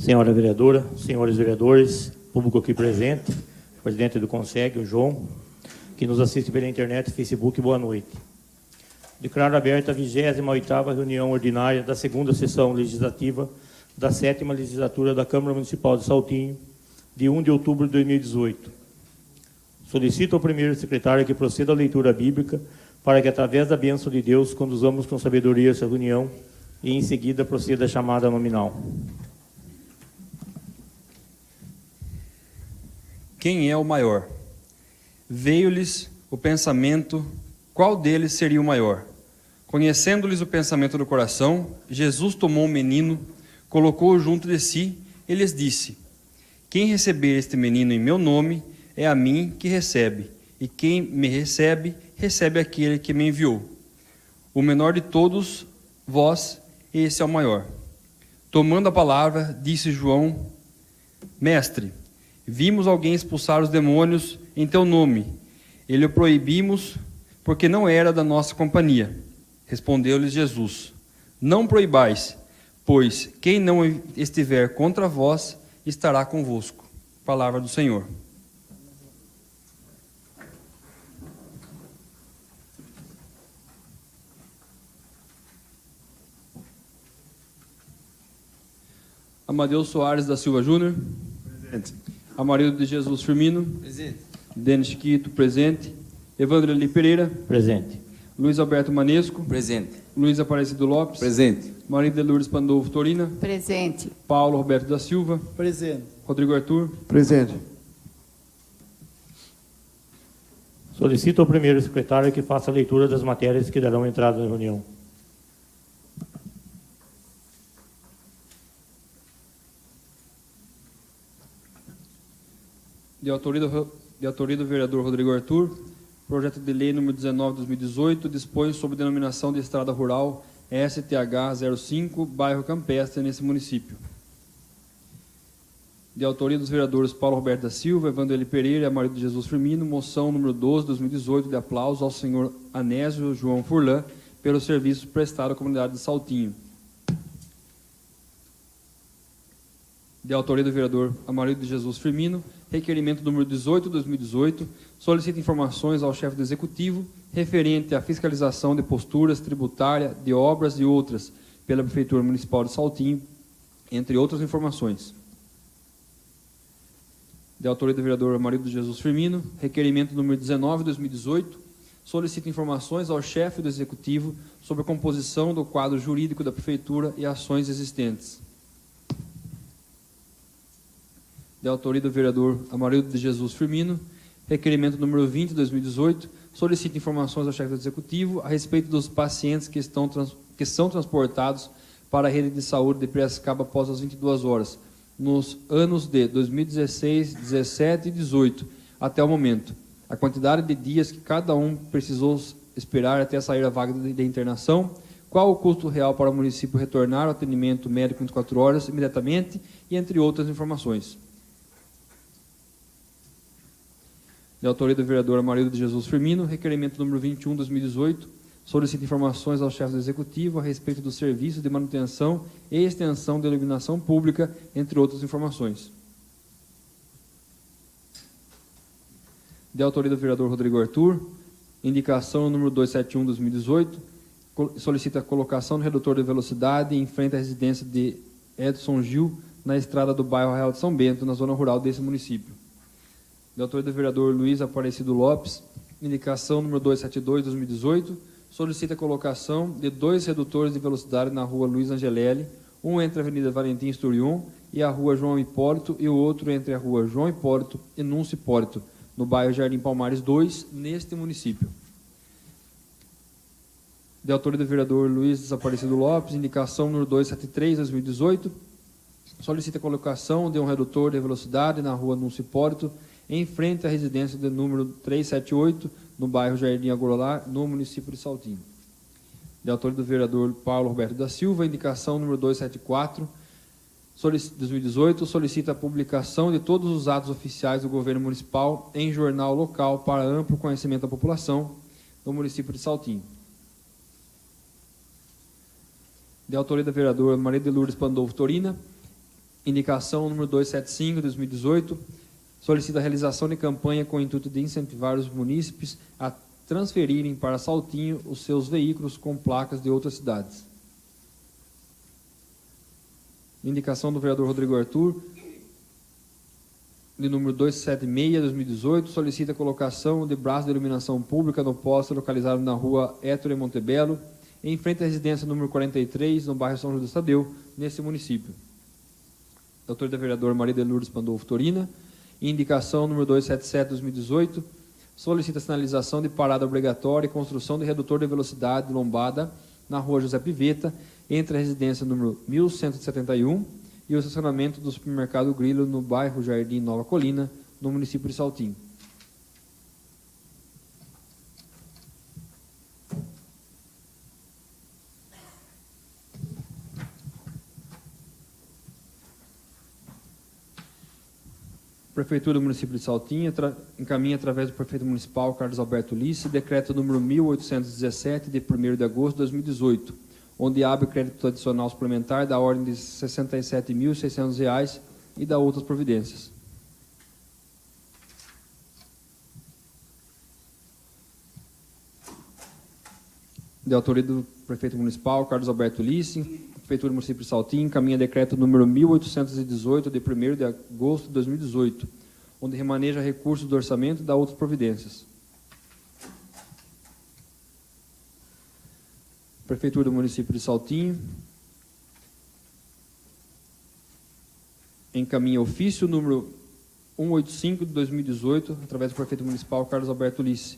Senhora vereadora, senhores vereadores, público aqui presente, presidente do Conseg, o João, que nos assiste pela internet e Facebook, boa noite. Declaro aberta a 28ª reunião ordinária da segunda sessão legislativa da 7ª legislatura da Câmara Municipal de Saltinho, de 1 de outubro de 2018. Solicito ao primeiro secretário que proceda à leitura bíblica para que, através da bênção de Deus, conduzamos com sabedoria essa reunião e, em seguida, proceda a chamada nominal. Quem é o maior? Veio-lhes o pensamento, qual deles seria o maior? Conhecendo-lhes o pensamento do coração, Jesus tomou um menino, colocou-o junto de si e lhes disse: quem receber este menino em meu nome, é a mim que recebe, e quem me recebe, recebe aquele que me enviou. O menor de todos vós, esse é o maior. Tomando a palavra, disse João: Mestre, vimos alguém expulsar os demônios em teu nome. Ele o proibimos, porque não era da nossa companhia. Respondeu-lhes Jesus: não proibais, pois quem não estiver contra vós, estará convosco. Palavra do Senhor. Amadeu Soares da Silva Júnior. Presente. Amarildo de Jesus Firmino. Presente. Denis Chiquito, presente. Evandro Eli Pereira. Presente. Luiz Alberto Manesco. Presente. Luiz Aparecido Lopes. Presente. Maria de Lourdes Pandolfo Torina. Presente. Paulo Roberto da Silva. Presente. Rodrigo Arthur. Presente. Solicito ao primeiro secretário que faça a leitura das matérias que darão entrada na reunião. De autoria do vereador Rodrigo Arthur, projeto de lei número 19/2018 dispõe sobre denominação de estrada rural STH 05, bairro Campestre, nesse município. De autoria dos vereadores Paulo Roberto da Silva, Evandro Eli Pereira e Amarildo de Jesus Firmino, moção número 12/2018 de aplauso ao senhor Anésio João Furlan pelos serviços prestados à comunidade de Saltinho. De autoria do vereador Amarildo de Jesus Firmino, requerimento número 18/2018, solicita informações ao chefe do Executivo referente à fiscalização de posturas tributária, de obras e outras pela Prefeitura Municipal de Saltinho, entre outras informações. De autoria do vereador Amarildo de Jesus Firmino, requerimento número 19/2018, solicita informações ao chefe do Executivo sobre a composição do quadro jurídico da Prefeitura e ações existentes. De autoria do vereador Amarildo de Jesus Firmino, requerimento número 20/2018, solicita informações ao chefe do Executivo a respeito dos pacientes que são transportados para a rede de saúde de Piracicaba após as 22 horas, nos anos de 2016, 17 e 18, até o momento. A quantidade de dias que cada um precisou esperar até sair a vaga de internação, qual o custo real para o município retornar ao atendimento médico 24 horas imediatamente, e entre outras informações. De autoria do vereador Amarildo de Jesus Firmino, requerimento número 21/2018, solicita informações ao chefe do Executivo a respeito dos serviços de manutenção e extensão de iluminação pública, entre outras informações. De autoria do vereador Rodrigo Arthur, indicação número 271/2018, solicita a colocação do redutor de velocidade em frente à residência de Edson Gil, na estrada do bairro Arraial de São Bento, na zona rural desse município. De autoria do vereador Luiz Aparecido Lopes, indicação número 272/2018, solicita a colocação de 2 redutores de velocidade na rua Luiz Angelelli, um entre a Avenida Valentim Esturion e a rua João Hipólito, e o outro entre a rua João Hipólito e Núncio Hipólito, no bairro Jardim Palmares 2, neste município. De autoria do vereador Luiz Desaparecido Lopes, indicação número 273/2018, solicita a colocação de um redutor de velocidade na rua Núncio Hipólito, em frente à residência de número 378, no bairro Jardim Agorolá, no município de Saltinho. De autoria do vereador Paulo Roberto da Silva, indicação número 274, 2018, solicita a publicação de todos os atos oficiais do governo municipal em jornal local para amplo conhecimento da população do município de Saltinho. De autoria da vereadora Maria de Lourdes Pandolfo Torina, Indicação número 275, 2018, solicita a realização de campanha com o intuito de incentivar os munícipes a transferirem para Saltinho os seus veículos com placas de outras cidades. Indicação do vereador Rodrigo Arthur, de número 276, 2018, solicita a colocação de braço de iluminação pública no poste localizado na rua Héctor Montebello, em frente à residência número 43, no bairro São Judas Tadeu, nesse município. Autor da vereadora Maria de Lourdes Pandolfo Torina. Indicação número 277, 2018, solicita a sinalização de parada obrigatória e construção de redutor de velocidade lombada na rua José Piveta, entre a residência número 1171 e o estacionamento do supermercado Grilo no bairro Jardim Nova Colina, no município de Saltinho. Prefeitura do município de Saltinho encaminha através do prefeito municipal Carlos Alberto Lice decreto número 1817 de 1º de agosto de 2018, onde abre crédito adicional suplementar da ordem de R$ 67.600 e da outras providências. De autoria do prefeito municipal Carlos Alberto Lice, Prefeitura do município de Saltinho encaminha decreto número 1818 de 1º de agosto de 2018, onde remaneja recursos do orçamento e da outras providências. Prefeitura do município de Saltinho encaminha ofício número 185 de 2018, através do prefeito municipal Carlos Alberto Lice.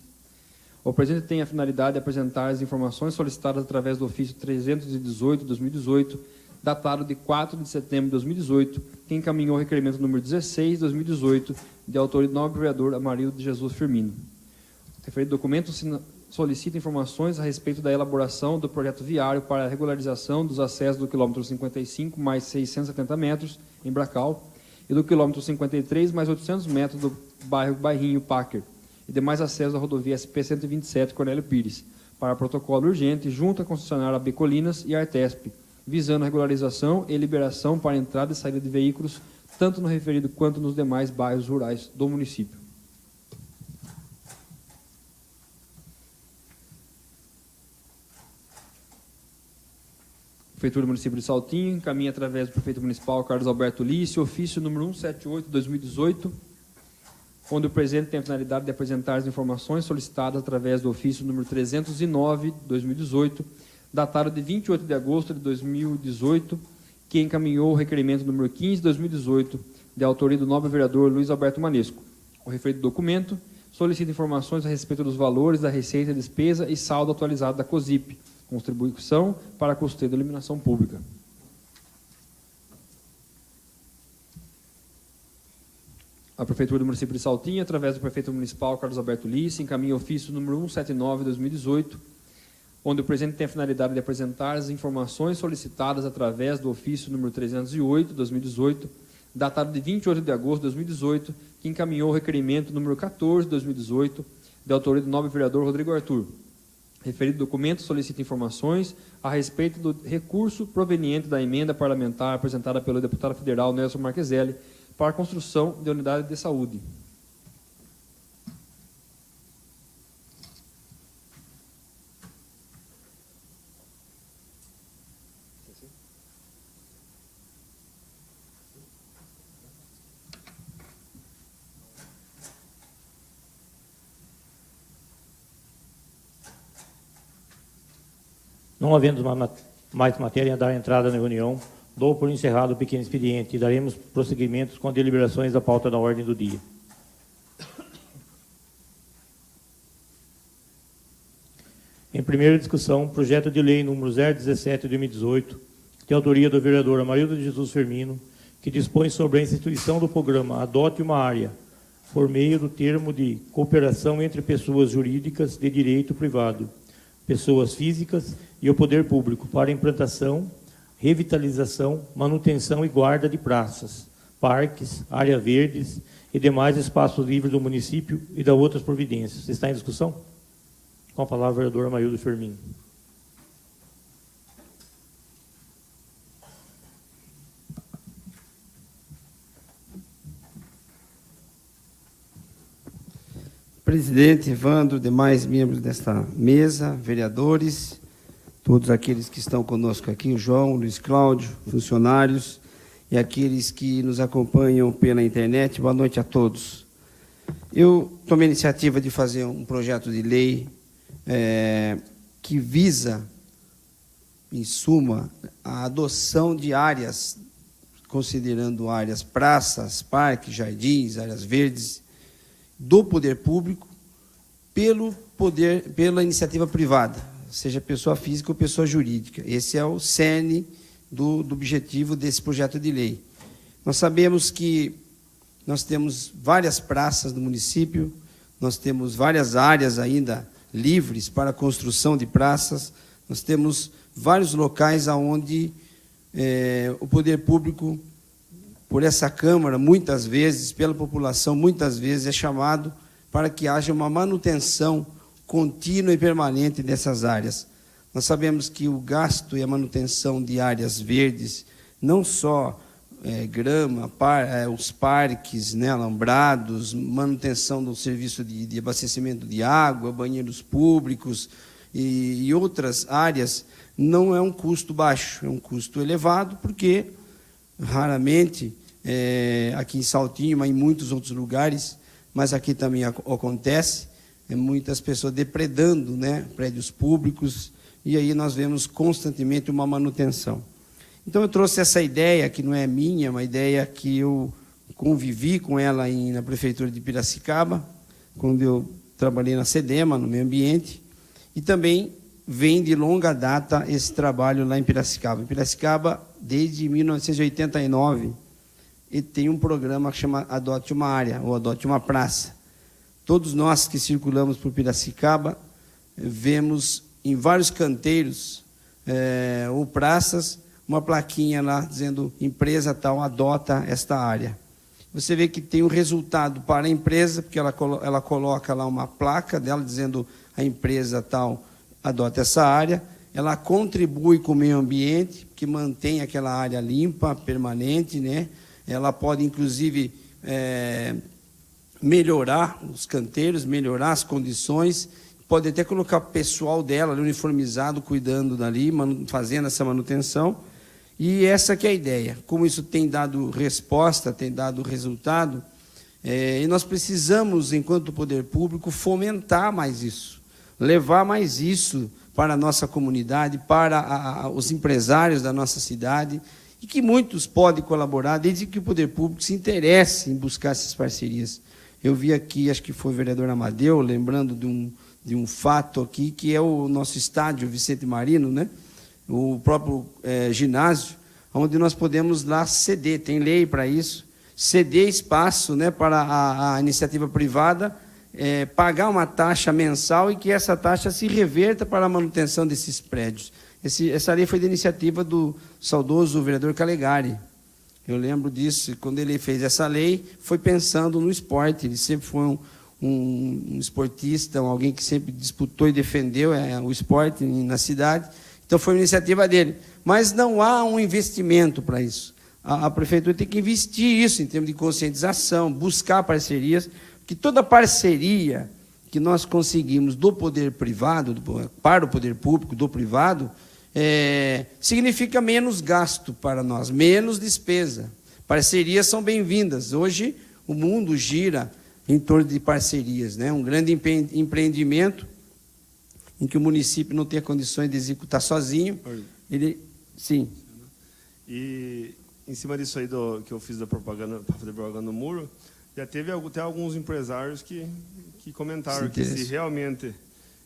O presente tem a finalidade de apresentar as informações solicitadas através do ofício 318 de 2018, datado de 4 de setembro de 2018, que encaminhou o requerimento número 16 de 2018, de autoria do nobre vereador Amarildo de Jesus Firmino. O referido documento solicita informações a respeito da elaboração do projeto viário para a regularização dos acessos do quilômetro 55 mais 670 metros, em Bracal, e do quilômetro 53 mais 800 metros do bairro Bairrinho Packer, e demais acessos à rodovia SP-127 Cornélio Pires, para protocolo urgente junto à concessionária AB Colinas e Artesp, visando a regularização e liberação para entrada e saída de veículos, tanto no referido quanto nos demais bairros rurais do município. Prefeitura do município de Saltinho encaminha através do prefeito municipal Carlos Alberto Lice, ofício número 178 de 2018, onde o presente tem a finalidade de apresentar as informações solicitadas através do ofício número 309 de 2018, datado de 28 de agosto de 2018, que encaminhou o requerimento número 15 de 2018, de autoria do nobre vereador Luiz Alberto Manesco. O referido documento solicita informações a respeito dos valores da receita, despesa e saldo atualizado da COSIP, contribuição para custeio da iluminação pública. A Prefeitura do município de Saltinho, através do prefeito municipal Carlos Alberto Lice, encaminha ofício número 179 de 2018, onde o presente tem a finalidade de apresentar as informações solicitadas através do ofício número 308 de 2018, datado de 28 de agosto de 2018, que encaminhou o requerimento número 14 de 2018, de autoria do nobre vereador Rodrigo Arthur. Referido documento solicita informações a respeito do recurso proveniente da emenda parlamentar apresentada pelo deputado federal Nelson Marqueselli para a construção de unidade de saúde. Não havendo mais matéria a dar entrada na reunião, dou por encerrado o pequeno expediente e daremos prosseguimento com as deliberações da pauta da ordem do dia. Em primeira discussão, projeto de lei número 017 de 2018, de autoria do vereador Amarildo de Jesus Firmino, que dispõe sobre a instituição do programa Adote uma Área, por meio do termo de cooperação entre pessoas jurídicas de direito privado, pessoas físicas e o poder público para implantação, revitalização, manutenção e guarda de praças, parques, áreas verdes e demais espaços livres do município e das outras providências. Está em discussão? Com a palavra o vereador Amarildo Firmino. presidente Evandro, demais membros desta mesa, vereadores, todos aqueles que estão conosco aqui, o João, o Luiz Cláudio, funcionários e aqueles que nos acompanham pela internet, boa noite a todos. Eu tomei a iniciativa de fazer um projeto de lei que visa, em suma, a adoção de áreas, considerando áreas praças, parques, jardins, áreas verdes, do poder público pela iniciativa privada, seja pessoa física ou pessoa jurídica. Esse é o cerne do objetivo desse projeto de lei. Nós sabemos que nós temos várias praças no município, nós temos várias áreas ainda livres para a construção de praças, nós temos vários locais onde o poder público, por essa Câmara, muitas vezes, pela população, muitas vezes é chamado para que haja uma manutenção contínua e permanente dessas áreas. Nós sabemos que o gasto e a manutenção de áreas verdes, não só grama, os parques, né, alambrados, manutenção do serviço de abastecimento de água, banheiros públicos e outras áreas, não é um custo baixo, é um custo elevado, porque raramente, aqui em Saltinho, mas em muitos outros lugares, mas aqui também acontece, muitas pessoas depredando, né, prédios públicos, e aí nós vemos constantemente uma manutenção. Então, eu trouxe essa ideia, que não é minha, uma ideia que eu convivi com ela na Prefeitura de Piracicaba, quando eu trabalhei na SEDEMA, no meio ambiente, e também vem de longa data esse trabalho lá em Piracicaba. Em Piracicaba, desde 1989, e tem um programa que chama Adote uma Área, ou Adote uma Praça. Todos nós que circulamos por Piracicaba, vemos em vários canteiros ou praças, uma plaquinha lá dizendo empresa tal adota esta área. Você vê que tem um resultado para a empresa, porque ela coloca lá uma placa dela dizendo a empresa tal adota essa área, ela contribui com o meio ambiente, que mantém aquela área limpa, permanente, né? Ela pode, inclusive, melhorar os canteiros, melhorar as condições, pode até colocar o pessoal dela ali, uniformizado, cuidando dali, fazendo essa manutenção. E essa que é a ideia. Como isso tem dado resposta, tem dado resultado, e nós precisamos, enquanto poder público, fomentar mais isso, levar mais isso para a nossa comunidade, para os empresários da nossa cidade, e que muitos podem colaborar, desde que o poder público se interesse em buscar essas parcerias. Eu vi aqui, acho que foi o vereador Amadeu, lembrando de um fato aqui, que é o nosso estádio Vicente Marino, né? O próprio ginásio, onde nós podemos lá ceder, tem lei para isso, ceder espaço, né, para a iniciativa privada, pagar uma taxa mensal e que essa taxa se reverta para a manutenção desses prédios. Essa lei foi de iniciativa do saudoso vereador Calegari. Eu lembro disso, quando ele fez essa lei, foi pensando no esporte. Ele sempre foi um esportista, alguém que sempre disputou e defendeu o esporte na cidade. Então, foi uma iniciativa dele. Mas não há um investimento para isso. A prefeitura tem que investir isso em termos de conscientização, buscar parcerias, porque toda parceria que nós conseguimos do poder privado, para o poder público, do privado, significa menos gasto para nós, menos despesa. Parcerias são bem-vindas. Hoje, o mundo gira em torno de parcerias, né? Um grande empreendimento em que o município não tem condições de executar sozinho. Sim. E em cima disso aí que eu fiz da propaganda, para fazer propaganda no muro, já teve até alguns empresários que comentaram que se realmente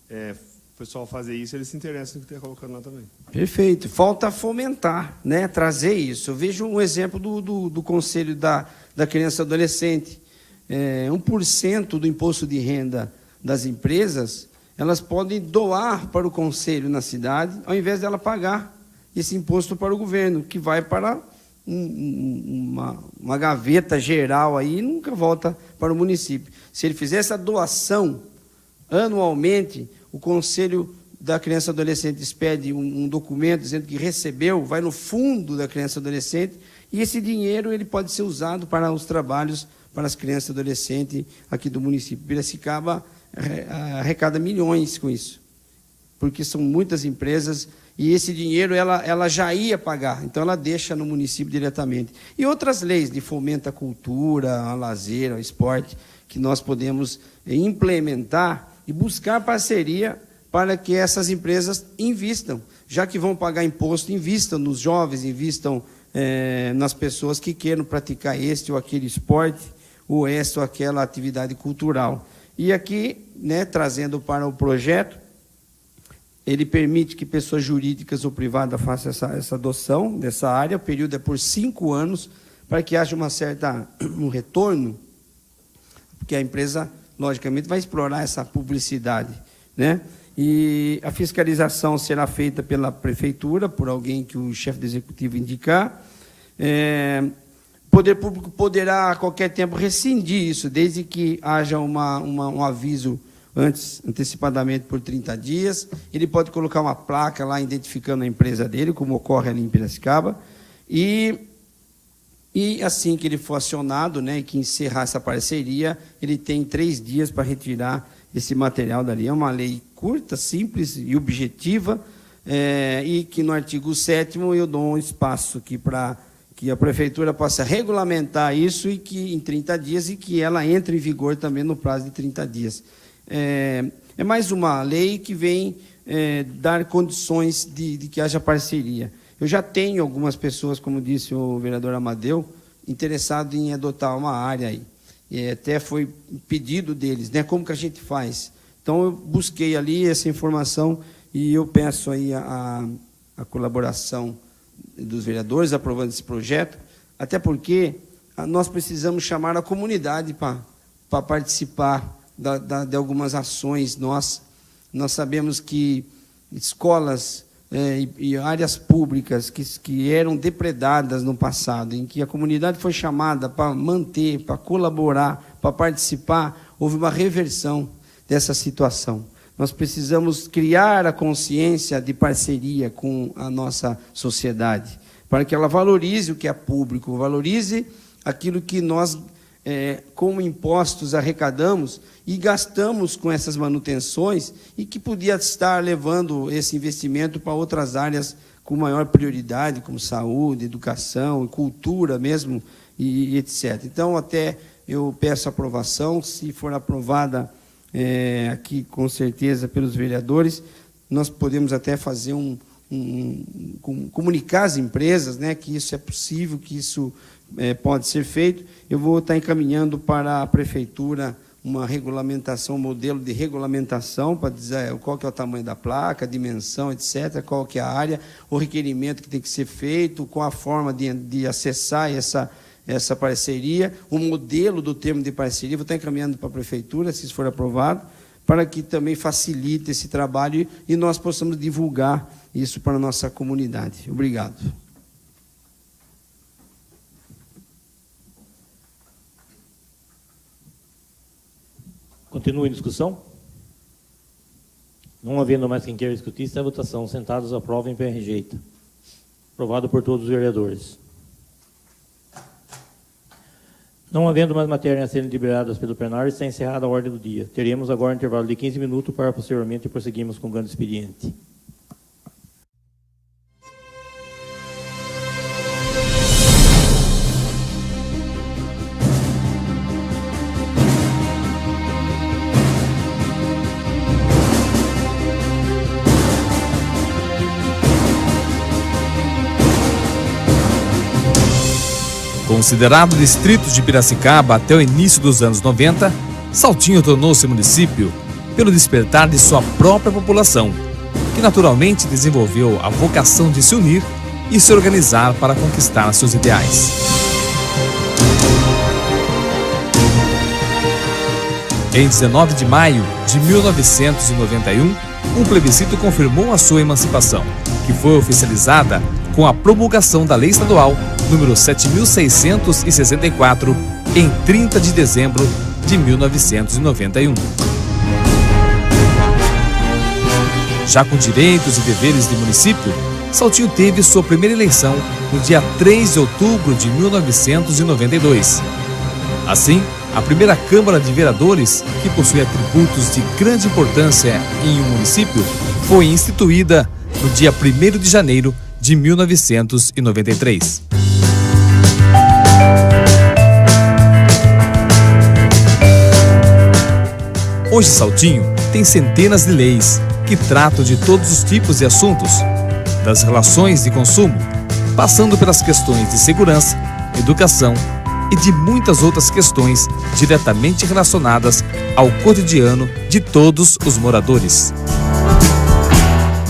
o pessoal fazer isso, eles se interessam no que está colocando lá também. Perfeito. Falta fomentar, né? Trazer isso. Eu vejo um exemplo do Conselho da Criança e Adolescente. 1% do imposto de renda das empresas, elas podem doar para o Conselho na cidade, ao invés dela pagar esse imposto para o governo, que vai para uma gaveta geral aí e nunca volta para o município. Se ele fizer essa doação anualmente, o Conselho da Criança e Adolescente expede um documento dizendo que recebeu, vai no fundo da criança e adolescente, e esse dinheiro ele pode ser usado para os trabalhos para as crianças e adolescentes aqui do município. Piracicaba arrecada milhões com isso, porque são muitas empresas e esse dinheiro ela já ia pagar, então ela deixa no município diretamente. E outras leis de fomento à cultura, ao lazer, ao esporte, que nós podemos implementar e buscar parceria para que essas empresas invistam, já que vão pagar imposto, invistam nos jovens, invistam nas pessoas que queiram praticar este ou aquele esporte, ou esta ou aquela atividade cultural. E aqui, né, trazendo para o projeto, ele permite que pessoas jurídicas ou privadas façam essa adoção dessa área, o período é por 5 anos, para que haja um retorno, porque a empresa, logicamente, vai explorar essa publicidade, né? E a fiscalização será feita pela prefeitura, por alguém que o chefe do executivo indicar. O poder público poderá, a qualquer tempo, rescindir isso, desde que haja um aviso antecipadamente por 30 dias. Ele pode colocar uma placa lá identificando a empresa dele, como ocorre ali em Piracicaba. E assim que ele for acionado, né, e que encerrar essa parceria, ele tem 3 dias para retirar esse material dali. É uma lei curta, simples e objetiva, e que no artigo 7º eu dou um espaço aqui para que a prefeitura possa regulamentar isso e que em 30 dias e que ela entre em vigor também no prazo de 30 dias. É mais uma lei que vem dar condições de que haja parceria. Eu já tenho algumas pessoas, como disse o vereador Amadeu, interessado em adotar uma área aí. Até foi pedido deles, né? Como que a gente faz? Então, eu busquei ali essa informação e eu peço aí a colaboração dos vereadores aprovando esse projeto, até porque nós precisamos chamar a comunidade para participar de algumas ações. Nós sabemos que escolas e áreas públicas que eram depredadas no passado, em que a comunidade foi chamada para manter, para colaborar, para participar, houve uma reversão dessa situação. Nós precisamos criar a consciência de parceria com a nossa sociedade, para que ela valorize o que é público, valorize aquilo que nós, como impostos, arrecadamos e gastamos com essas manutenções e que podia estar levando esse investimento para outras áreas com maior prioridade, como saúde, educação, cultura mesmo, e etc. Então, até eu peço aprovação, se for aprovada aqui, com certeza, pelos vereadores, nós podemos até fazer comunicar às empresas, né, que isso é possível, que isso pode ser feito. Eu vou estar encaminhando para a prefeitura uma regulamentação, um modelo de regulamentação, para dizer qual que é o tamanho da placa, a dimensão, etc., qual que é a área, o requerimento que tem que ser feito, qual a forma de acessar essa parceria, o modelo do termo de parceria. Vou estar encaminhando para a prefeitura, se isso for aprovado, para que também facilite esse trabalho e nós possamos divulgar isso para a nossa comunidade. Obrigado. Continua em discussão? Não havendo mais quem queira discutir, está a votação. Sentados, aprovem e rejeita. Aprovado por todos os vereadores. Não havendo mais matérias a serem liberadas pelo plenário, está encerrada a ordem do dia. Teremos agora um intervalo de 15 minutos para posteriormente prosseguirmos com o grande expediente. Considerado distrito de Piracicaba até o início dos anos 90, Saltinho tornou-se município pelo despertar de sua própria população, que naturalmente desenvolveu a vocação de se unir e se organizar para conquistar seus ideais. Em 19 de maio de 1991, um plebiscito confirmou a sua emancipação, que foi oficializada com a promulgação da Lei Estadual número 7.664, em 30 de dezembro de 1991. Já com direitos e deveres de município, Saltinho teve sua primeira eleição no dia 3 de outubro de 1992. Assim, a primeira Câmara de Vereadores, que possui atributos de grande importância em um município, foi instituída no dia 1º de janeiro de 1993. Hoje, Saltinho tem centenas de leis que tratam de todos os tipos de assuntos, das relações de consumo, passando pelas questões de segurança, educação e de muitas outras questões diretamente relacionadas ao cotidiano de todos os moradores.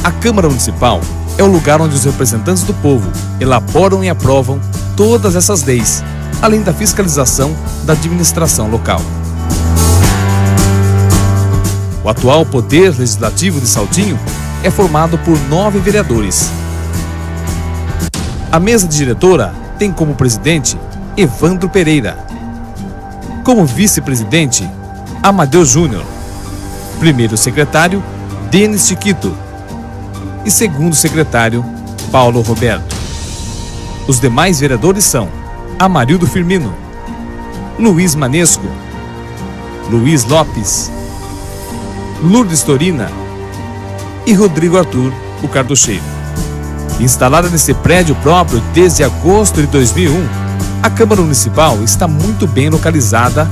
A Câmara Municipal é o lugar onde os representantes do povo elaboram e aprovam todas essas leis, além da fiscalização da administração local. O atual Poder Legislativo de Saltinho é formado por 9 vereadores. A mesa diretora tem como presidente Evandro Pereira. Como vice-presidente, Amadeu Júnior. Primeiro secretário, Denis Chiquito. E segundo secretário, Paulo Roberto. Os demais vereadores são Amarildo Firmino, Luiz Manesco, Luiz Lopes, Lourdes Torina e Rodrigo Arthur, o cartucheiro. Instalada nesse prédio próprio desde agosto de 2001, a Câmara Municipal está muito bem localizada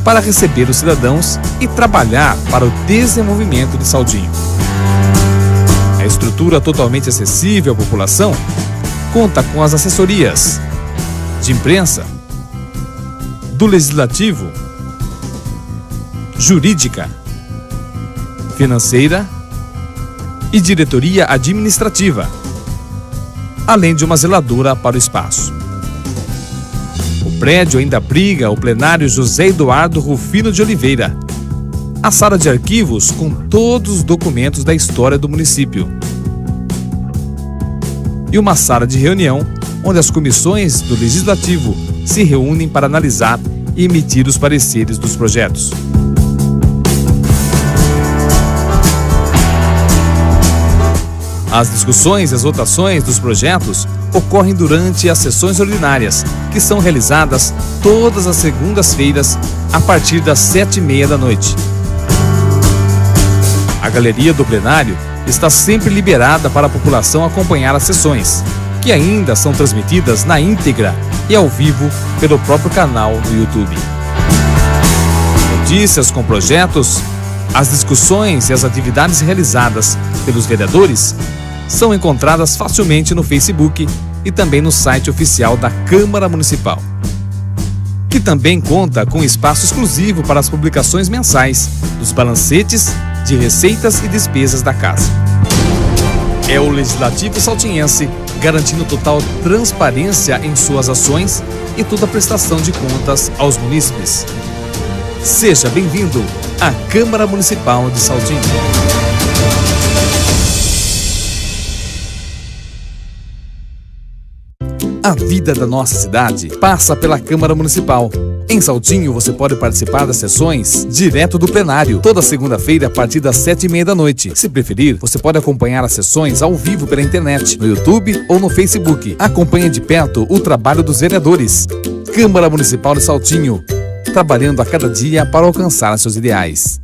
para receber os cidadãos e trabalhar para o desenvolvimento de Saltinho. A estrutura totalmente acessível à população conta com as assessorias de imprensa, do Legislativo, Jurídica, Financeira e Diretoria Administrativa, além de uma zeladora para o espaço. O prédio ainda abriga o plenário José Eduardo Rufino de Oliveira, a sala de arquivos com todos os documentos da história do município e uma sala de reunião onde as comissões do Legislativo se reúnem para analisar e emitir os pareceres dos projetos. As discussões e as votações dos projetos ocorrem durante as sessões ordinárias, que são realizadas todas as segundas-feiras a partir das 7h30 da noite. A galeria do plenário está sempre liberada para a população acompanhar as sessões, que ainda são transmitidas na íntegra e ao vivo pelo próprio canal no YouTube. Notícias com projetos, as discussões e as atividades realizadas pelos vereadores são encontradas facilmente no Facebook e também no site oficial da Câmara Municipal, que também conta com espaço exclusivo para as publicações mensais dos balancetes de receitas e despesas da casa. É o Legislativo saltinhense garantindo total transparência em suas ações e toda a prestação de contas aos munícipes. Seja bem-vindo à Câmara Municipal de Saltinho. A vida da nossa cidade passa pela Câmara Municipal. Em Saltinho, você pode participar das sessões direto do plenário, toda segunda-feira a partir das 7h30 da noite. Se preferir, você pode acompanhar as sessões ao vivo pela internet, no YouTube ou no Facebook. Acompanhe de perto o trabalho dos vereadores. Câmara Municipal de Saltinho, trabalhando a cada dia para alcançar seus ideais.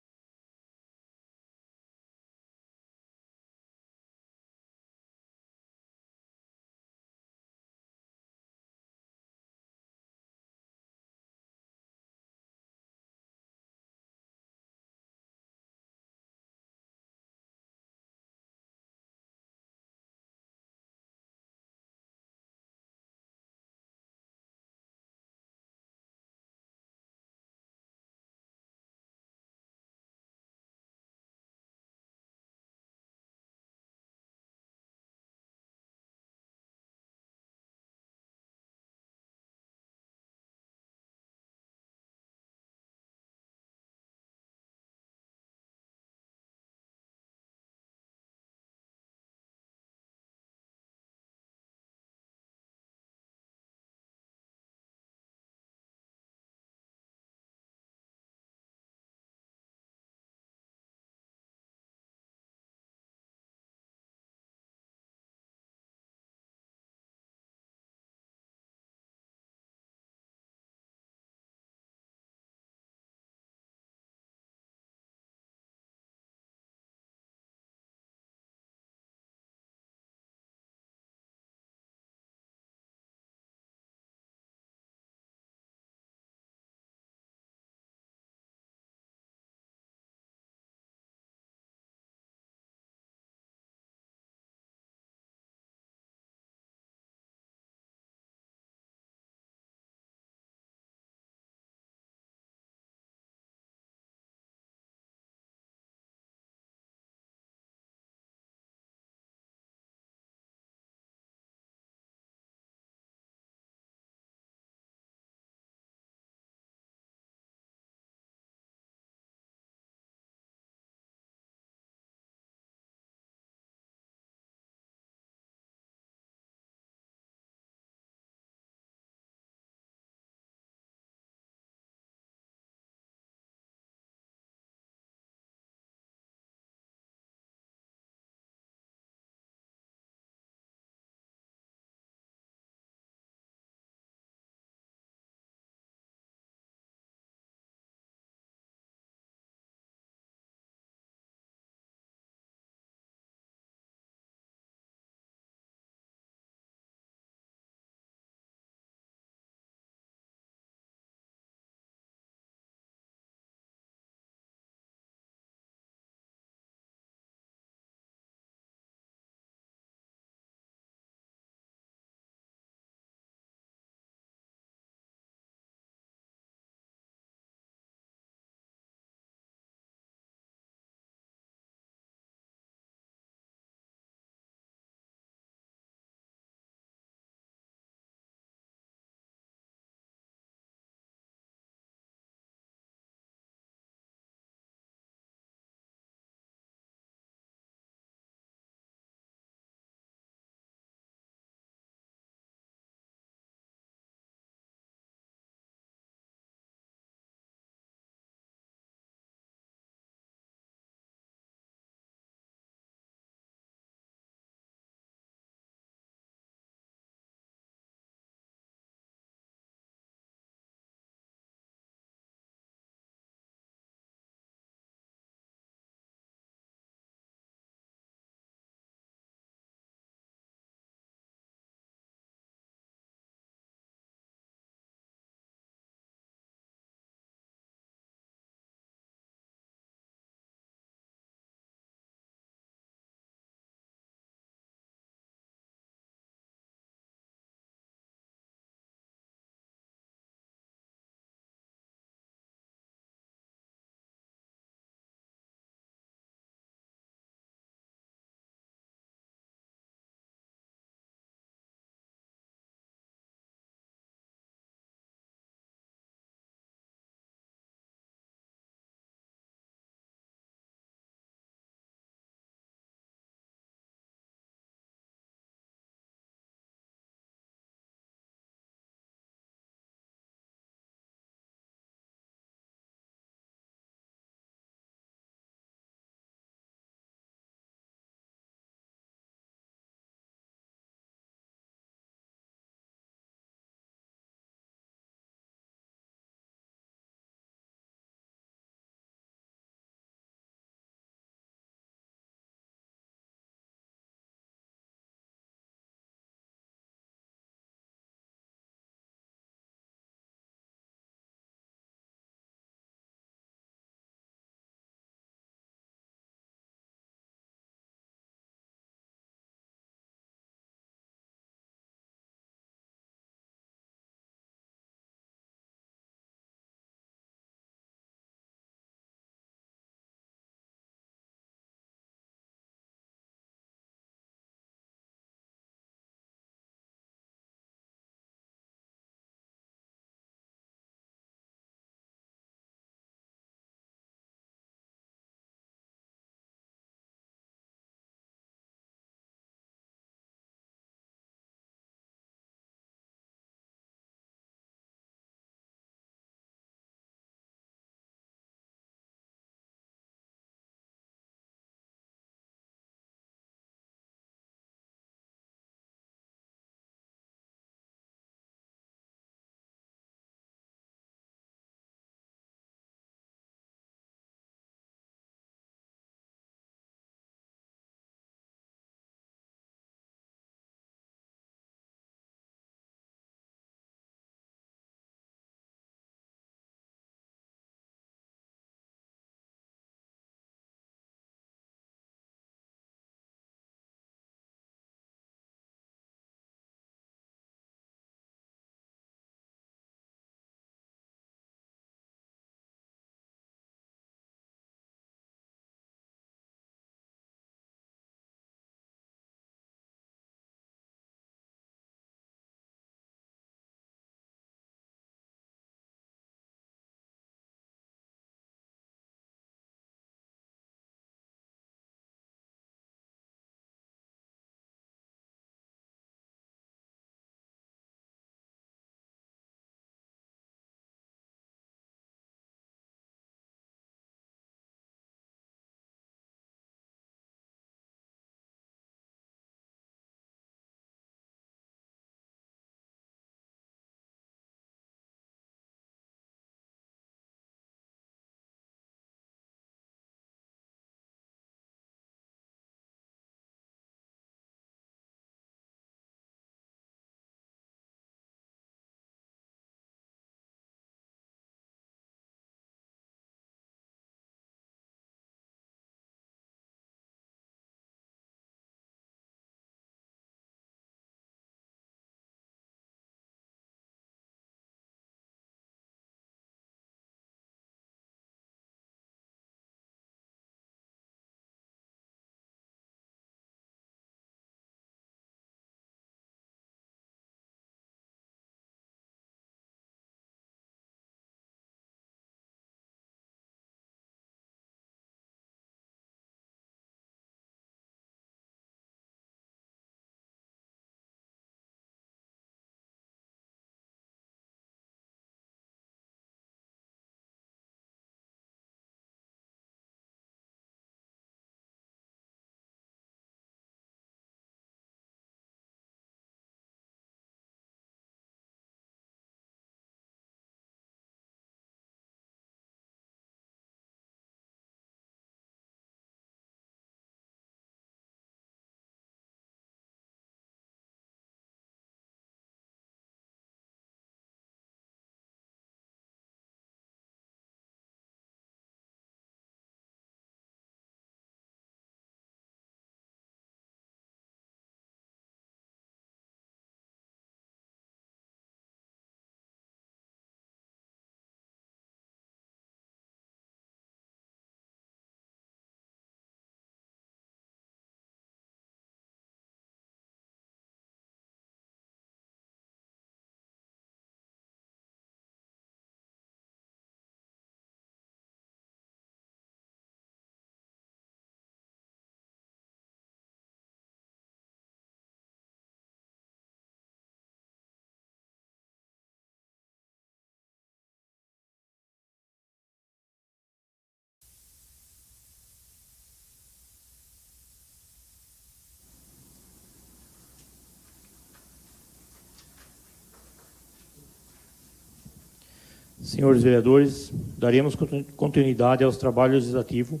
Senhores vereadores, daremos continuidade aos trabalhos legislativos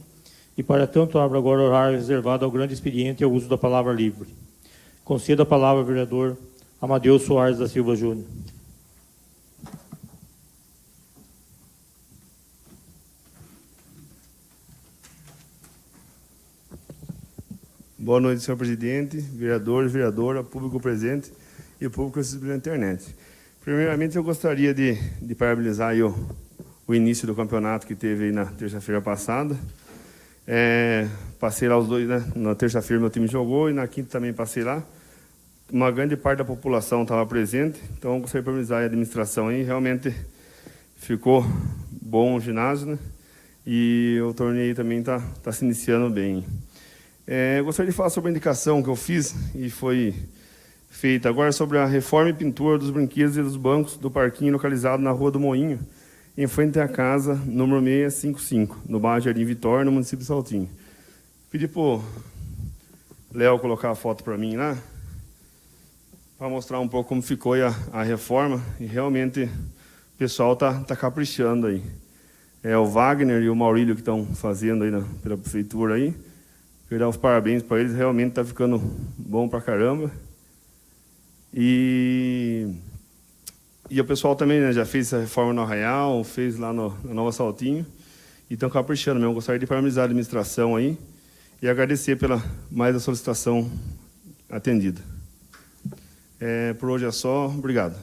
e, para tanto, abro agora o horário reservado ao grande expediente e ao uso da palavra livre. Concedo a palavra ao vereador Amadeus Soares da Silva Júnior. Boa noite, senhor presidente, vereadores, vereadora, público presente e o público assistindo pela internet. Primeiramente, eu gostaria de parabenizar aí o início do campeonato que teve aí na terça-feira passada. Passei lá os dois, né? Na terça-feira meu time jogou e na quinta também passei lá. Uma grande parte da população estava presente, então eu gostaria de parabenizar a administração aí. Realmente ficou bom o ginásio, né? E o torneio também está se iniciando bem. Eu gostaria de falar sobre a indicação que eu fiz e foi feita agora sobre a reforma e pintura dos brinquedos e dos bancos do parquinho localizado na Rua do Moinho, em frente à casa número 655, no bairro Jardim Vitória, no município de Saltinho. Pedi para o Léo colocar a foto para mim lá, para mostrar um pouco como ficou a reforma, e realmente o pessoal está caprichando aí. O Wagner e o Maurílio que estão fazendo aí pela prefeitura aí. Quero dar os parabéns para eles, realmente está ficando bom para caramba. E o pessoal também, né, já fez essa reforma no Arraial, fez lá na Nova Saltinho, e estão caprichando mesmo. Gostaria de parabenizar a administração aí e agradecer pela mais a solicitação atendida. Por hoje é só. Obrigado.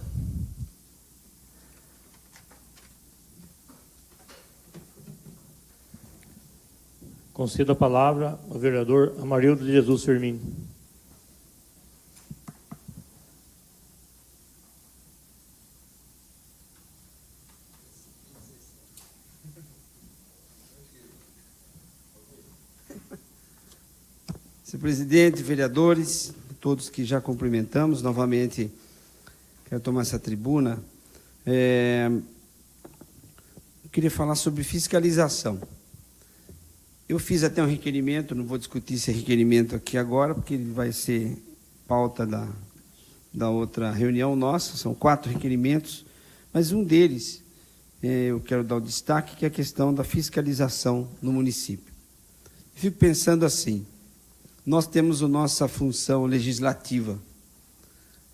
Concedo a palavra ao vereador Amarildo de Jesus Firmino. Senhor presidente, vereadores, todos que já cumprimentamos, novamente quero tomar essa tribuna. Eu queria falar sobre fiscalização. Eu fiz até um requerimento, não vou discutir esse requerimento aqui agora, porque ele vai ser pauta da outra reunião nossa, são 4 requerimentos, mas um deles eu quero dar o destaque, que é a questão da fiscalização no município. Eu fico pensando assim, nós temos a nossa função legislativa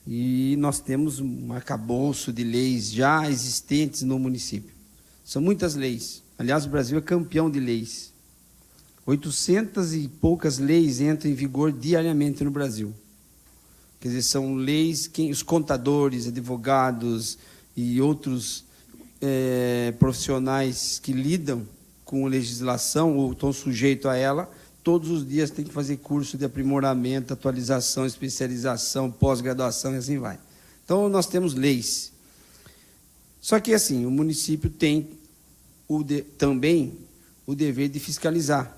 e nós temos um arcabouço de leis já existentes no município. São muitas leis. Aliás, o Brasil é campeão de leis. 800 e poucas leis entram em vigor diariamente no Brasil. Quer dizer, são leis que os contadores, advogados e outros profissionais que lidam com legislação ou estão sujeitos a ela, todos os dias tem que fazer curso de aprimoramento, atualização, especialização, pós-graduação e assim vai. Então, nós temos leis. Só que, assim, o município tem também o dever de fiscalizar.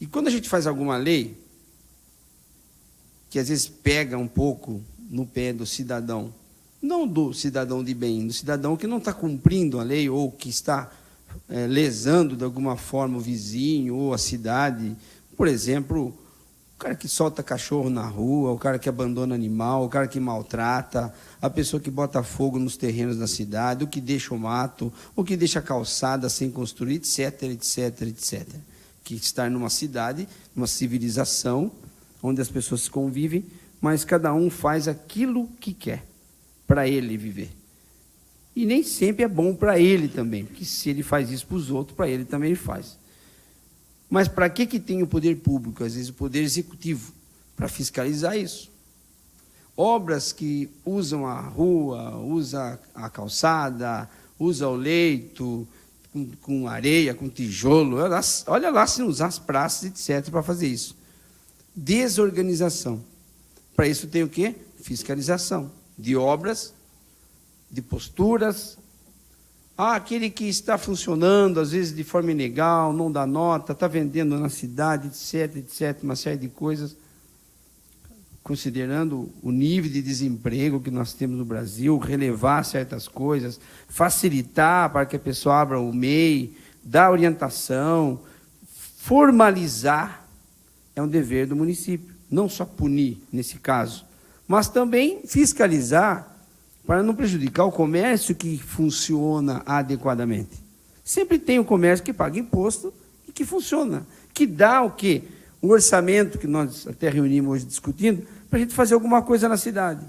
E quando a gente faz alguma lei, que às vezes pega um pouco no pé do cidadão, não do cidadão de bem, do cidadão que não está cumprindo a lei ou que está lesando de alguma forma o vizinho ou a cidade. Por exemplo, o cara que solta cachorro na rua, o cara que abandona animal, o cara que maltrata, a pessoa que bota fogo nos terrenos da cidade, o que deixa o mato, o que deixa a calçada sem construir, etc, etc, etc. Que estar numa cidade, numa civilização, onde as pessoas convivem, mas cada um faz aquilo que quer para ele viver. E nem sempre é bom para ele também, porque se ele faz isso para os outros, para ele também ele faz. Mas para que tem o poder público, às vezes o poder executivo, para fiscalizar isso? Obras que usam a rua, usam a calçada, usam o leito, com areia, com tijolo, olha lá se não usar as praças, etc., para fazer isso. Desorganização. Para isso tem o quê? Fiscalização de obras, de posturas. Aquele que está funcionando, às vezes de forma ilegal, não dá nota, está vendendo na cidade, etc., etc., uma série de coisas, considerando o nível de desemprego que nós temos no Brasil, relevar certas coisas, facilitar para que a pessoa abra o MEI, dar orientação, formalizar, é um dever do município. Não só punir, nesse caso, mas também fiscalizar para não prejudicar o comércio que funciona adequadamente. Sempre tem o comércio que paga imposto e que funciona, que dá o quê? Um orçamento que nós até reunimos hoje discutindo, para a gente fazer alguma coisa na cidade.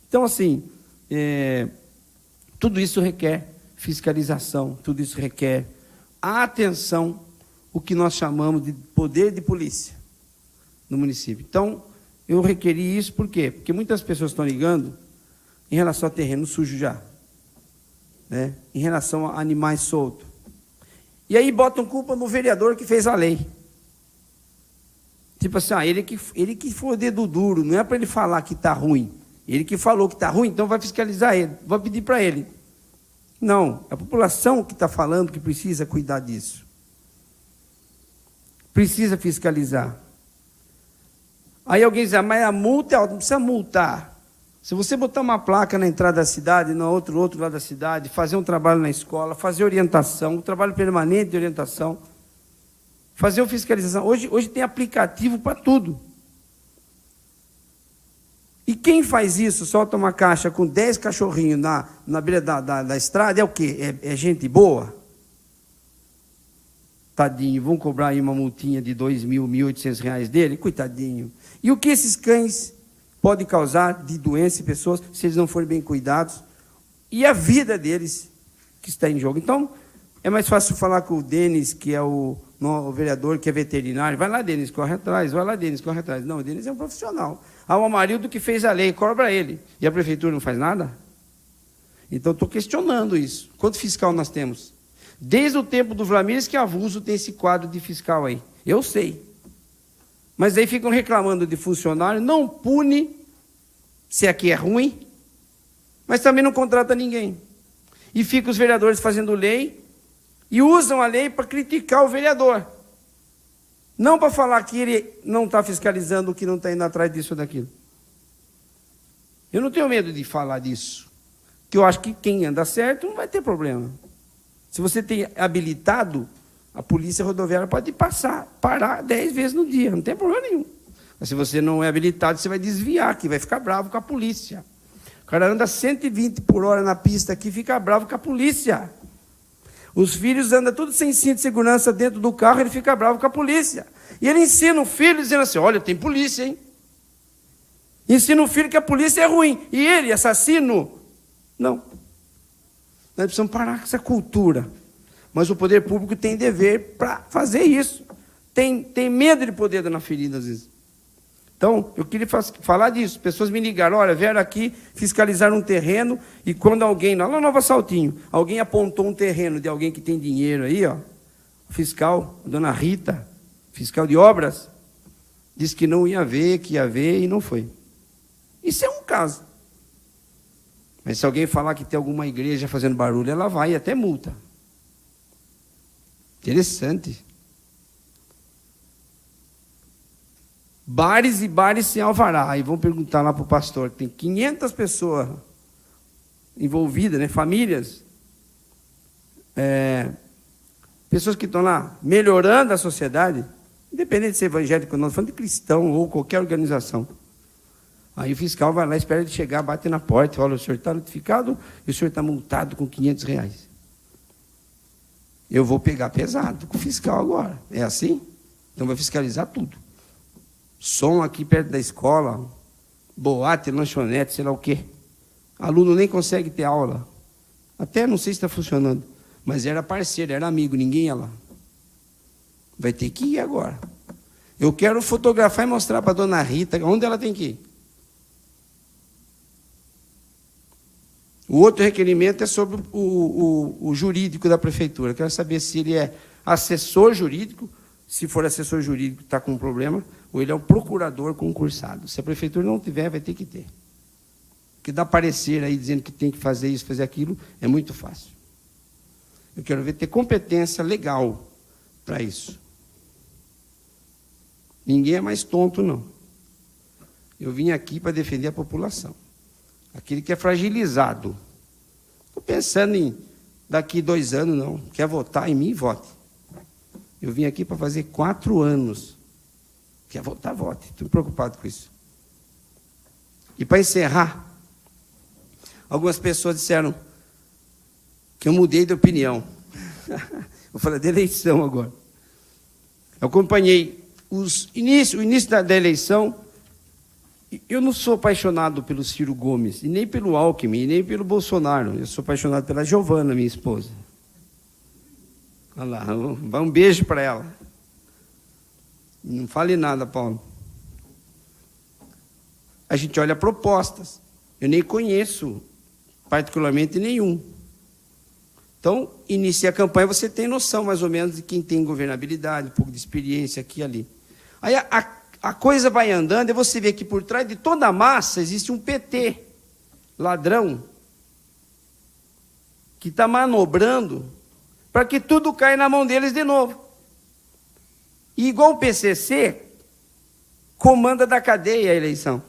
Então, assim, tudo isso requer fiscalização, tudo isso requer atenção, o que nós chamamos de poder de polícia no município. Então, eu requeri isso por quê? Porque muitas pessoas estão ligando em relação ao terreno sujo já, né? Em relação a animais soltos. E aí botam culpa no vereador que fez a lei. Tipo assim, ele que foi o dedo duro, não é para ele falar que está ruim. Ele que falou que está ruim, então vai fiscalizar ele, vai pedir para ele. Não, é a população que está falando que precisa cuidar disso. Precisa fiscalizar. Aí alguém diz, mas a multa é alta, não precisa multar. Se você botar uma placa na entrada da cidade, no outro lado da cidade, fazer um trabalho na escola, fazer orientação, um trabalho permanente de orientação, fazer uma fiscalização. Hoje tem aplicativo para tudo. E quem faz isso, solta uma caixa com 10 cachorrinhos na beira da estrada, é o quê? É gente boa? Tadinho, vão cobrar aí uma multinha de R$2.000, R$1.800 dele? Coitadinho. E o que esses cães podem causar de doença em pessoas, se eles não forem bem cuidados? E a vida deles que está em jogo. Então, é mais fácil falar com o Denis, que é o vereador, que é veterinário. Vai lá, Denis, corre atrás. Vai lá, Denis, corre atrás. Não, o Denis é um profissional. O Amarildo que fez a lei, cobra ele. E a prefeitura não faz nada? Então, estou questionando isso. Quanto fiscal nós temos? Desde o tempo do Vlamires que Avuso tem esse quadro de fiscal aí. Eu sei. Mas aí ficam reclamando de funcionário, não pune, se aqui é ruim, mas também não contrata ninguém. E ficam os vereadores fazendo lei e usam a lei para criticar o vereador. Não para falar que ele não está fiscalizando, que não está indo atrás disso ou daquilo. Eu não tenho medo de falar disso, porque eu acho que quem anda certo não vai ter problema. Se você tem habilitado, a polícia rodoviária pode parar 10 vezes no dia, não tem problema nenhum. Mas se você não é habilitado, você vai desviar, que vai ficar bravo com a polícia. O cara anda 120 por hora na pista aqui, fica bravo com a polícia. Os filhos andam tudo sem cinto de segurança dentro do carro, ele fica bravo com a polícia. E ele ensina o filho dizendo assim, olha, tem polícia, hein? Ensina o filho que a polícia é ruim. E ele, assassino, não. Nós precisamos parar com essa cultura. Mas o poder público tem dever para fazer isso. Tem medo de poder dar na ferida, às vezes. Então, eu queria falar disso. Pessoas me ligaram, olha, vieram aqui fiscalizar um terreno, e quando alguém, lá na Nova Saltinho, alguém apontou um terreno de alguém que tem dinheiro aí, ó, o fiscal, a dona Rita, fiscal de obras, disse que não ia ver, que ia ver, e não foi. Isso é um caso. Mas se alguém falar que tem alguma igreja fazendo barulho, ela vai e até multa. Interessante. Bares e bares sem alvará. Aí vão perguntar lá para o pastor, tem 500 pessoas envolvidas, né? Famílias. Pessoas que estão lá melhorando a sociedade, independente de ser evangélico ou não, falando de cristão ou qualquer organização. Aí o fiscal vai lá, espera ele chegar, bate na porta e fala, o senhor está notificado e o senhor está multado com R$500. Eu vou pegar pesado com o fiscal agora. É assim? Então vai fiscalizar tudo. Som aqui perto da escola, boate, lanchonete, sei lá o quê. Aluno nem consegue ter aula. Até não sei se está funcionando. Mas era parceiro, era amigo, ninguém ia lá. Vai ter que ir agora. Eu quero fotografar e mostrar para a dona Rita onde ela tem que ir. O outro requerimento é sobre o jurídico da prefeitura. Quero saber se ele é assessor jurídico, se for assessor jurídico está com um problema, ou ele é um procurador concursado. Se a prefeitura não tiver, vai ter que ter. Porque dá parecer aí dizendo que tem que fazer isso, fazer aquilo, é muito fácil. Eu quero ver ter competência legal para isso. Ninguém é mais tonto, não. Eu vim aqui para defender a população. Aquele que é fragilizado. Estou pensando em daqui 2 anos, não. Quer votar em mim? Vote. Eu vim aqui para fazer 4 anos. Quer votar? Vote. Estou preocupado com isso. E para encerrar, Algumas pessoas disseram que eu mudei de opinião. Vou falar de eleição agora. Eu acompanhei o início da eleição. Eu não sou apaixonado pelo Ciro Gomes, e nem pelo Alckmin, e nem pelo Bolsonaro. Eu sou apaixonado pela Giovana, minha esposa. Olha lá, um beijo para ela. Não fale nada, Paulo. A gente olha propostas. Eu nem conheço particularmente nenhum. Então, inicia a campanha, você tem noção mais ou menos de quem tem governabilidade, um pouco de experiência aqui e ali. Aí a coisa vai andando e você vê que por trás de toda a massa existe um PT, ladrão, que está manobrando para que tudo caia na mão deles de novo. E igual o PCC, comanda da cadeia a eleição.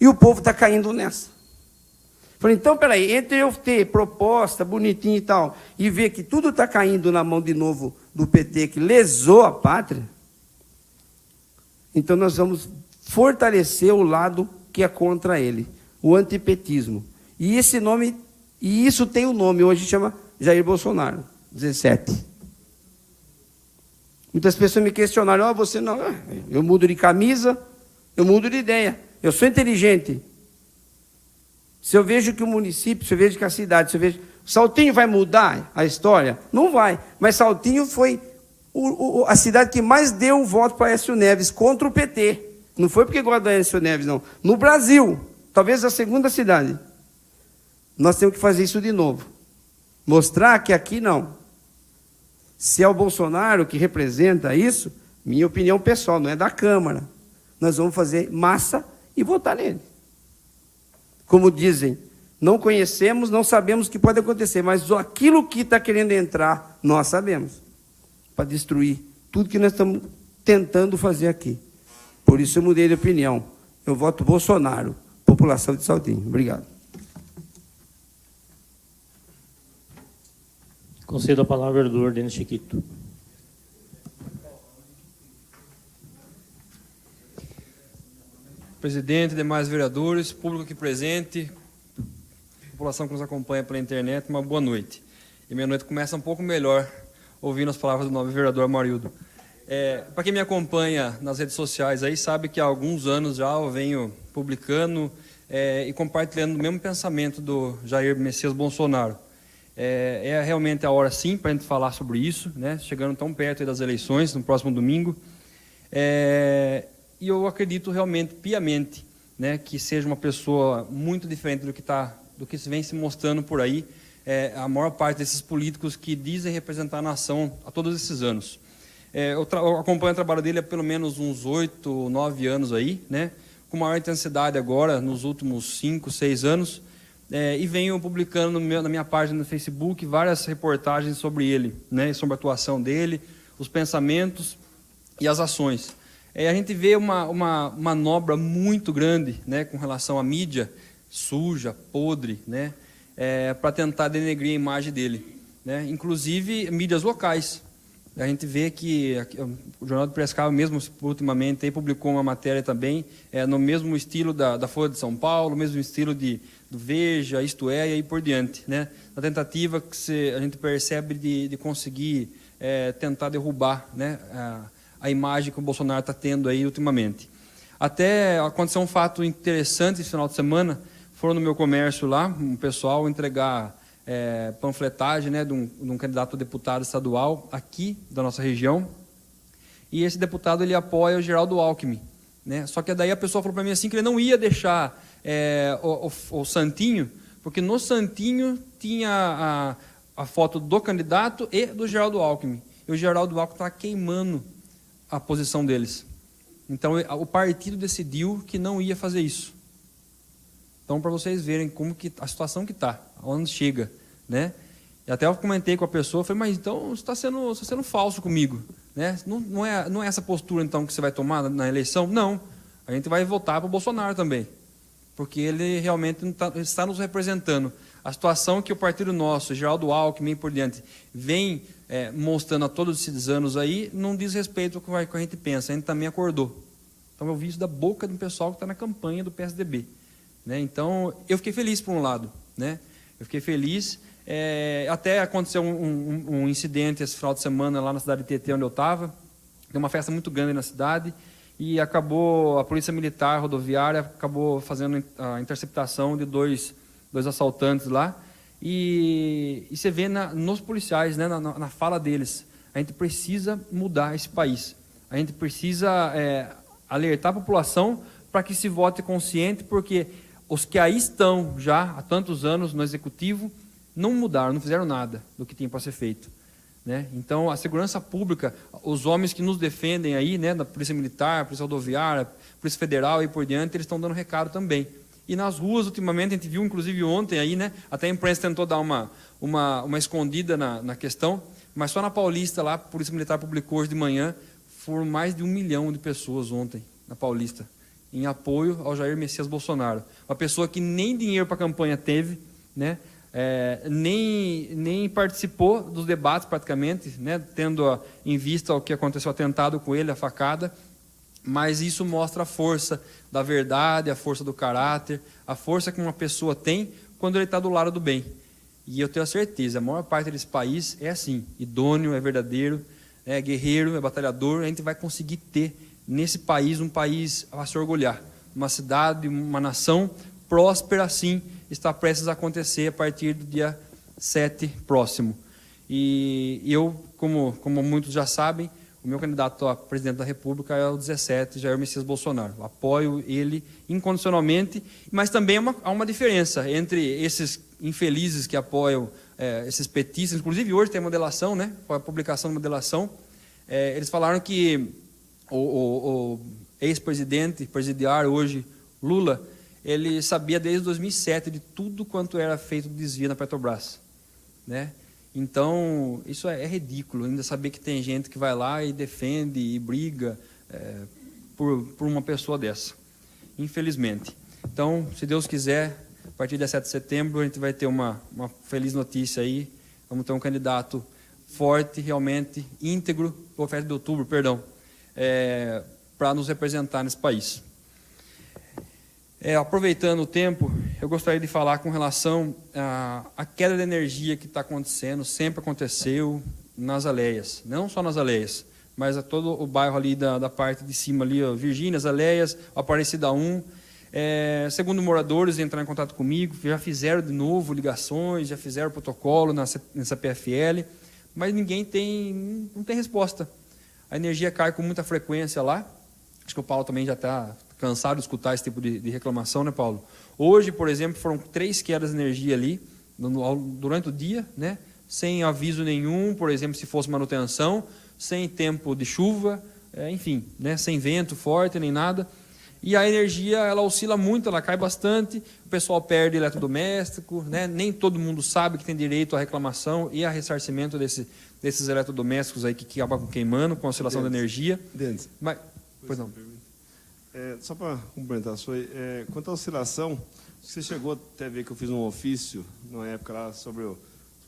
E o povo está caindo nessa. Falei, então, peraí, entre eu ter proposta bonitinha e tal, e ver que tudo está caindo na mão de novo do PT, que lesou a pátria, então nós vamos fortalecer o lado que é contra ele, o antipetismo. E esse nome, e isso tem um nome, hoje chama Jair Bolsonaro, 17. Muitas pessoas me questionaram, você não, eu mudo de camisa, eu mudo de ideia, eu sou inteligente. Se eu vejo que o município, se eu vejo que a cidade, se eu vejo... Saltinho vai mudar a história? Não vai. Mas Saltinho foi a cidade que mais deu um voto para Aécio Neves contra o PT. Não foi porque gosta do Aécio Neves, não. No Brasil, talvez a segunda cidade. Nós temos que fazer isso de novo. Mostrar que aqui não. Se é o Bolsonaro que representa isso, minha opinião pessoal, não é da Câmara. Nós vamos fazer massa e votar nele. Como dizem, não conhecemos, não sabemos o que pode acontecer, mas aquilo que está querendo entrar, nós sabemos, para destruir tudo que nós estamos tentando fazer aqui. Por isso eu mudei de opinião. Eu voto Bolsonaro, população de Saltinho. Obrigado. Concedo a palavra ao vereador Denis Chiquito. Presidente, demais vereadores, público aqui presente, população que nos acompanha pela internet, uma boa noite. E minha noite começa um pouco melhor ouvindo as palavras do nobre vereador Amarildo. Para quem me acompanha nas redes sociais aí, sabe que há alguns anos já eu venho publicando e compartilhando o mesmo pensamento do Jair Messias Bolsonaro. É realmente a hora sim para a gente falar sobre isso, né? Chegando tão perto das eleições, no próximo domingo. E eu acredito realmente, piamente, né, que seja uma pessoa muito diferente do que vem se mostrando por aí, a maior parte desses políticos que dizem representar a nação há todos esses anos. Eu acompanho o trabalho dele há pelo menos uns 8, 9 anos aí, né, com maior intensidade agora, nos últimos 5, 6 anos, e venho publicando na minha página no Facebook várias reportagens sobre ele, né, sobre a atuação dele, os pensamentos e as ações. A gente vê uma manobra muito grande, né, com relação à mídia suja, podre, né, para tentar denegrir a imagem dele, né, inclusive mídias locais. A gente vê que o Jornal de Piracicaba mesmo ultimamente aí publicou uma matéria também no mesmo estilo da Folha de São Paulo, mesmo estilo do Veja, Isto É, e aí por diante, né, na tentativa que a gente percebe de conseguir tentar derrubar, né, a imagem que o Bolsonaro está tendo aí ultimamente. Até aconteceu um fato interessante esse final de semana, foram no meu comércio lá, um pessoal entregar panfletagem, né, de um candidato a deputado estadual aqui da nossa região, e esse deputado ele apoia o Geraldo Alckmin, né? Só que daí a pessoa falou para mim assim que ele não ia deixar o Santinho, porque no Santinho tinha a foto do candidato e do Geraldo Alckmin, e o Geraldo Alckmin estava queimando a posição deles. Então, o partido decidiu que não ia fazer isso. Então, para vocês verem como que a situação que está, onde chega, né? E até eu comentei com a pessoa, falei, mas então você está sendo falso comigo, né? Não é essa postura então que você vai tomar na eleição? Não, a gente vai votar para o Bolsonaro também, porque ele realmente está nos representando. A situação que o partido nosso, Geraldo Alckmin por diante, vem mostrando a todos esses anos aí, não diz respeito ao que a gente pensa, a gente também acordou. Então eu vi isso da boca do pessoal que está na campanha do PSDB. né? Então, eu fiquei feliz por um lado, né? Eu fiquei feliz. Até aconteceu um incidente esse final de semana lá na cidade de Tietê, onde eu estava. Tem uma festa muito grande na cidade e acabou a polícia militar rodoviária acabou fazendo a interceptação de dois assaltantes lá. E você vê nos policiais, né, na fala deles, a gente precisa mudar esse país. A gente precisa alertar a população para que se vote consciente, porque os que aí estão já há tantos anos no executivo não mudaram, não fizeram nada do que tinha para ser feito, né? Então, a segurança pública, os homens que nos defendem aí, né, da Polícia Militar, Polícia Rodoviária, Polícia Federal e por diante, eles estão dando recado também. E nas ruas, ultimamente, a gente viu, inclusive ontem, aí, né, até a imprensa tentou dar uma escondida na questão, mas só na Paulista, lá, a Polícia Militar publicou hoje de manhã, foram mais de 1 milhão de pessoas ontem, na Paulista, em apoio ao Jair Messias Bolsonaro. Uma pessoa que nem dinheiro para a campanha teve, né, nem participou dos debates praticamente, né, tendo em vista o que aconteceu, o atentado com ele, a facada. Mas isso mostra a força da verdade, a força do caráter, a força que uma pessoa tem quando ele está do lado do bem. E eu tenho a certeza, a maior parte desse país é assim, idôneo, é verdadeiro, é guerreiro, é batalhador. A gente vai conseguir ter nesse país um país a se orgulhar. Uma cidade, uma nação próspera, sim, está prestes a acontecer a partir do dia 7 próximo. E eu, como muitos já sabem, o meu candidato a presidente da República é o 17, Jair Messias Bolsonaro. Eu apoio ele incondicionalmente, mas também há uma diferença entre esses infelizes que apoiam esses petistas. Inclusive, hoje tem uma delação, né? Foi a publicação de uma delação. Eles falaram que o ex-presidente, presidiário hoje, Lula, ele sabia desde 2007 de tudo quanto era feito de desvio na Petrobras, né? Então, isso é ridículo, ainda saber que tem gente que vai lá e defende e briga por uma pessoa dessa, infelizmente. Então, se Deus quiser, a partir de 7 de setembro, a gente vai ter uma feliz notícia aí, vamos ter um candidato forte, realmente, íntegro, ou 7 de outubro, perdão, para nos representar nesse país. Aproveitando o tempo, eu gostaria de falar com relação à queda de energia que está acontecendo, sempre aconteceu nas Aleias, não só nas Aleias, mas a todo o bairro ali da parte de cima, ali, Virgínia, as Aleias, Aparecida 1. Segundo moradores entraram em contato comigo, já fizeram de novo ligações, já fizeram protocolo na CPFL, mas não tem resposta. A energia cai com muita frequência lá, acho que o Paulo também já está cansado de escutar esse tipo de reclamação, né, Paulo? Hoje, por exemplo, foram 3 quedas de energia ali durante o dia, né? Sem aviso nenhum, por exemplo, se fosse manutenção, sem tempo de chuva, enfim, né? Sem vento forte nem nada. E a energia, ela oscila muito, ela cai bastante, o pessoal perde eletrodoméstico, né? Nem todo mundo sabe que tem direito à reclamação e a ressarcimento desses eletrodomésticos aí que acabam queimando com a oscilação da energia. Mas, pois não. Só para complementar, quanto à oscilação, você chegou até a ver que eu fiz um ofício, na época lá, sobre o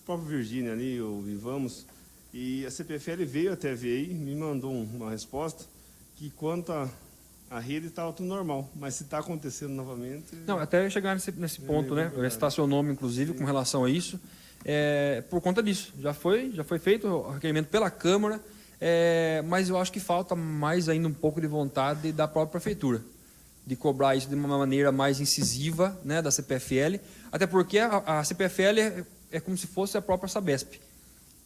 próprio Virgínia ali, o Vivamos, e a CPFL veio até a VI, me mandou uma resposta, que quanto a rede estava tudo normal, mas se está acontecendo novamente... Não, até chegar nesse ponto, né? Eu citar seu nome, inclusive, com relação a isso, por conta disso. Já foi feito o requerimento pela Câmara, mas eu acho que falta mais ainda um pouco de vontade da própria Prefeitura, de cobrar isso de uma maneira mais incisiva, né, da CPFL, até porque a CPFL é como se fosse a própria Sabesp.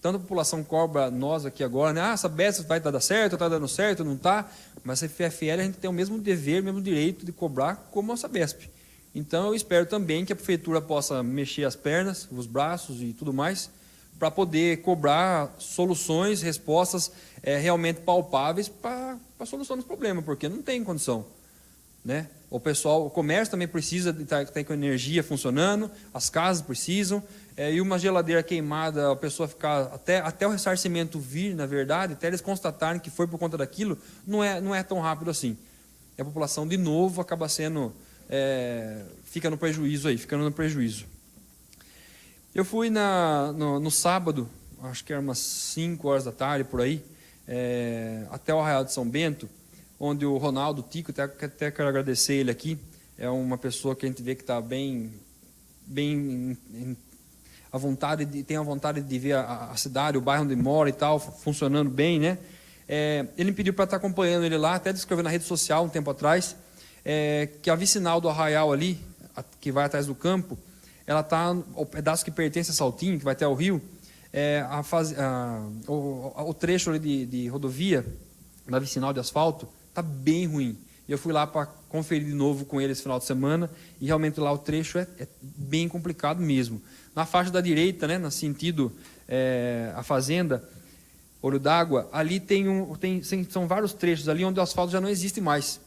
Tanto a população cobra nós aqui agora, né, a Sabesp vai dar certo, está dando certo, não está, mas a CPFL a gente tem o mesmo dever, o mesmo direito de cobrar como a Sabesp. Então eu espero também que a Prefeitura possa mexer as pernas, os braços e tudo mais, para poder cobrar soluções, respostas realmente palpáveis para a solução dos problemas, porque não tem condição, né? O comércio também precisa de estar com energia funcionando, as casas precisam, e uma geladeira queimada, a pessoa ficar até o ressarcimento vir, na verdade, até eles constatarem que foi por conta daquilo, não é tão rápido assim. E a população, de novo, acaba fica no prejuízo. Eu fui no sábado, acho que era umas 5 horas da tarde, por aí, até o Arraial de São Bento, onde o Ronaldo Tico, até quero agradecer ele aqui, é uma pessoa que a gente vê que está bem à vontade, tem a vontade de ver a cidade, o bairro onde mora e tal, funcionando bem, né? Ele me pediu para estar acompanhando ele lá, até descreveu na rede social um tempo atrás, que a vicinal do Arraial ali, que vai atrás do campo, ela está, o pedaço que pertence a Saltinho, que vai até o rio, o trecho ali de rodovia, da vicinal de asfalto, está bem ruim. Eu fui lá para conferir de novo com ele esse final de semana e realmente lá o trecho é bem complicado mesmo. Na faixa da direita, né, no sentido a fazenda, Olho d'Água, ali são vários trechos ali onde o asfalto já não existe mais.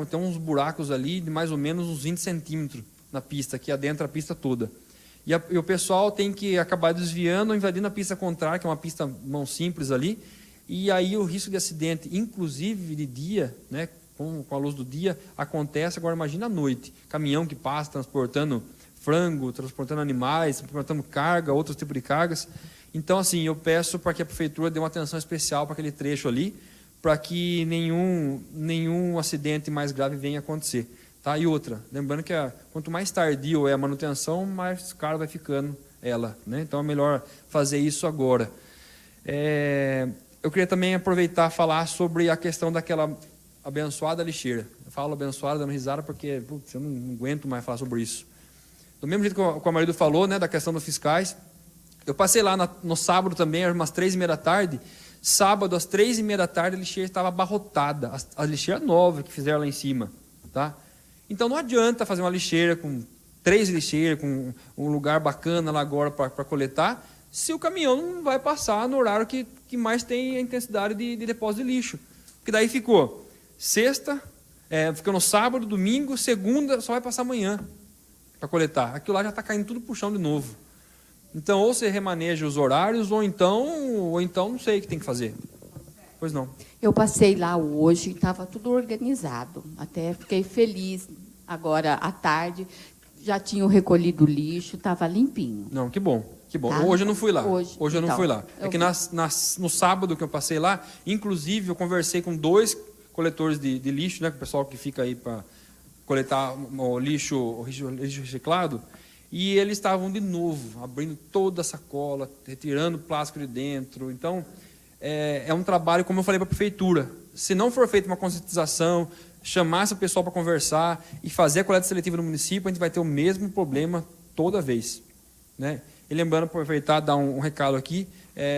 Tem uns buracos ali de mais ou menos uns 20 centímetros na pista, que adentra a pista toda. E o pessoal tem que acabar desviando ou invadindo a pista contrária, que é uma pista mão simples ali, e aí o risco de acidente, inclusive de dia, né, com a luz do dia, acontece. Agora imagina à noite, caminhão que passa transportando frango, transportando animais, transportando carga, outros tipos de cargas. Então, assim, eu peço para que a prefeitura dê uma atenção especial para aquele trecho ali, para que nenhum acidente mais grave venha acontecer. Tá? E outra, lembrando que quanto mais tardio é a manutenção, mais caro vai ficando ela, né? Então é melhor fazer isso agora. Eu queria também aproveitar e falar sobre a questão daquela abençoada lixeira. Eu falo abençoada dando risada porque eu não aguento mais falar sobre isso. Do mesmo jeito que o marido falou, né, da questão dos fiscais, eu passei lá no sábado também, umas 3h30 da tarde. Sábado, às 3h30 da tarde, a lixeira estava abarrotada. A lixeira nova que fizeram lá em cima. Tá? Então não adianta fazer uma lixeira com 3 lixeiras, com um lugar bacana lá agora para coletar, se o caminhão não vai passar no horário que mais tem a intensidade de depósito de lixo. Porque daí ficou sexta, fica no sábado, domingo, segunda, só vai passar amanhã para coletar. Aquilo lá já está caindo tudo para o chão de novo. Então, ou você remaneja os horários, ou então não sei o que tem que fazer. Pois não. Eu passei lá hoje, estava tudo organizado. Até fiquei feliz. Agora, à tarde, já tinham recolhido o lixo, estava limpinho. Não, que bom. Que bom. Tá? Hoje eu não fui lá. Hoje eu não fui lá. É que no sábado que eu passei lá, inclusive, eu conversei com 2 coletores de lixo, né, com o pessoal que fica aí para coletar o lixo reciclado, e eles estavam de novo abrindo toda a sacola, retirando o plástico de dentro. Então, é um trabalho, como eu falei para a prefeitura, se não for feita uma conscientização, chamar esse pessoal para conversar e fazer a coleta seletiva no município, a gente vai ter o mesmo problema toda vez, né? E lembrando, para aproveitar, dar um recado aqui,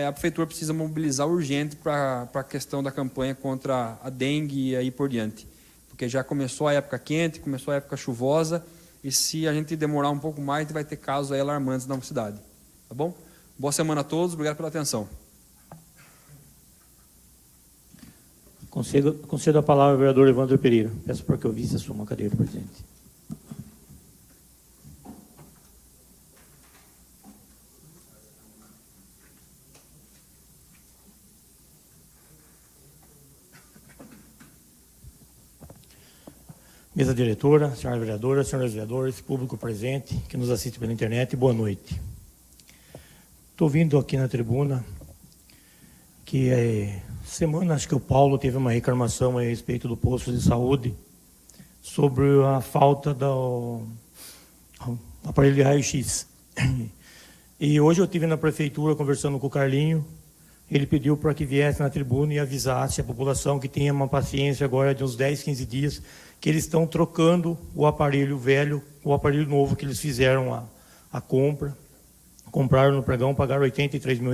a prefeitura precisa mobilizar urgente para a questão da campanha contra a dengue e aí por diante. Porque já começou a época quente, começou a época chuvosa, e se a gente demorar um pouco mais, a gente vai ter casos aí alarmantes na cidade. Tá bom? Boa semana a todos, obrigado pela atenção. Concedo a palavra ao vereador Evandro Pereira. Peço para que eu visse a sua cadeira, presidente. Mesa diretora, senhora vereadora, senhores vereadores, público presente, que nos assiste pela internet, boa noite. Estou vindo aqui na tribuna que semana, acho que o Paulo teve uma reclamação a respeito do posto de saúde sobre a falta do aparelho de raio-x. E hoje eu estive na prefeitura conversando com o Carlinho, ele pediu para que viesse na tribuna e avisasse a população que tenha uma paciência agora de uns 10, 15 dias, que eles estão trocando o aparelho velho, o aparelho novo que eles fizeram a compra, compraram no pregão, pagaram R$83 mil,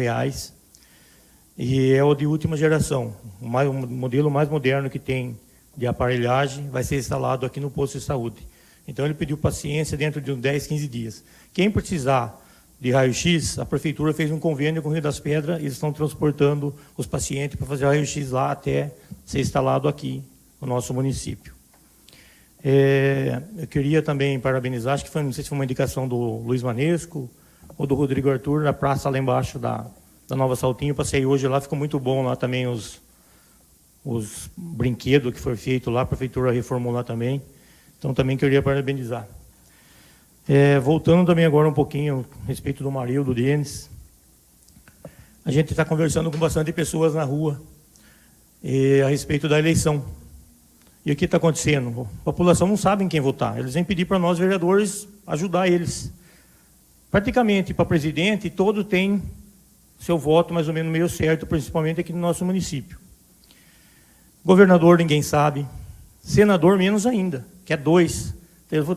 e é o de última geração, o modelo mais moderno que tem de aparelhagem, vai ser instalado aqui no posto de saúde. Então ele pediu paciência dentro de uns 10, 15 dias. Quem precisar de raio-x, a prefeitura fez um convênio com o Rio das Pedras, e eles estão transportando os pacientes para fazer raio-x lá até ser instalado aqui no nosso município. Eu queria também parabenizar, acho que não sei se foi uma indicação do Luiz Manesco ou do Rodrigo Arthur, na praça lá embaixo da Nova Saltinho. Passei hoje lá, ficou muito bom lá também os brinquedos que foi feito lá, a prefeitura reformou lá também. Então também queria parabenizar. Voltando também agora um pouquinho a respeito do Marildo, do Denis. A gente está conversando com bastante pessoas na rua a respeito da eleição. E o que está acontecendo? A população não sabe em quem votar. Eles vêm pedir para nós, vereadores, ajudar eles. Praticamente, para presidente, todo tem seu voto mais ou menos meio certo, principalmente aqui no nosso município. Governador, ninguém sabe. Senador, menos ainda, que é 2.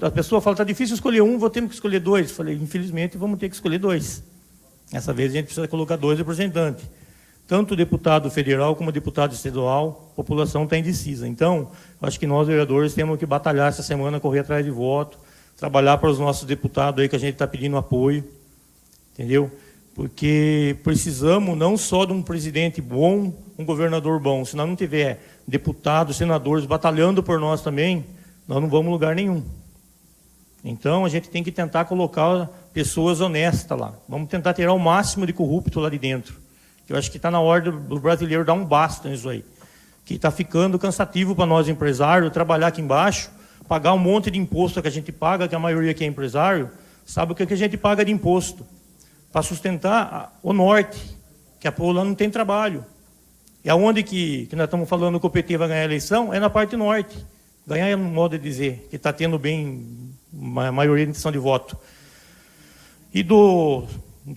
A pessoa fala, está difícil escolher um, vou ter que escolher 2. Falei, infelizmente, vamos ter que escolher 2. Essa vez a gente precisa colocar 2 representantes. Tanto o deputado federal como o deputado estadual, a população está indecisa. Então, acho que nós, vereadores, temos que batalhar essa semana, correr atrás de voto, trabalhar para os nossos deputados aí que a gente está pedindo apoio, entendeu? Porque precisamos não só de um presidente bom, um governador bom. Se nós não tiver deputados, senadores batalhando por nós também, nós não vamos a lugar nenhum. Então, a gente tem que tentar colocar pessoas honestas lá. Vamos tentar tirar o máximo de corrupto lá de dentro. Eu acho que está na hora do brasileiro dar um basta nisso aí. Que está ficando cansativo para nós, empresários, trabalhar aqui embaixo, pagar um monte de imposto que a gente paga, que a maioria que é empresário, sabe o que a gente paga de imposto? Para sustentar o norte, que a povo lá não tem trabalho. E aonde que nós estamos falando que o PT vai ganhar a eleição? É na parte norte. Ganhar é um modo de dizer, que está tendo bem a maioria de intenção de voto. E do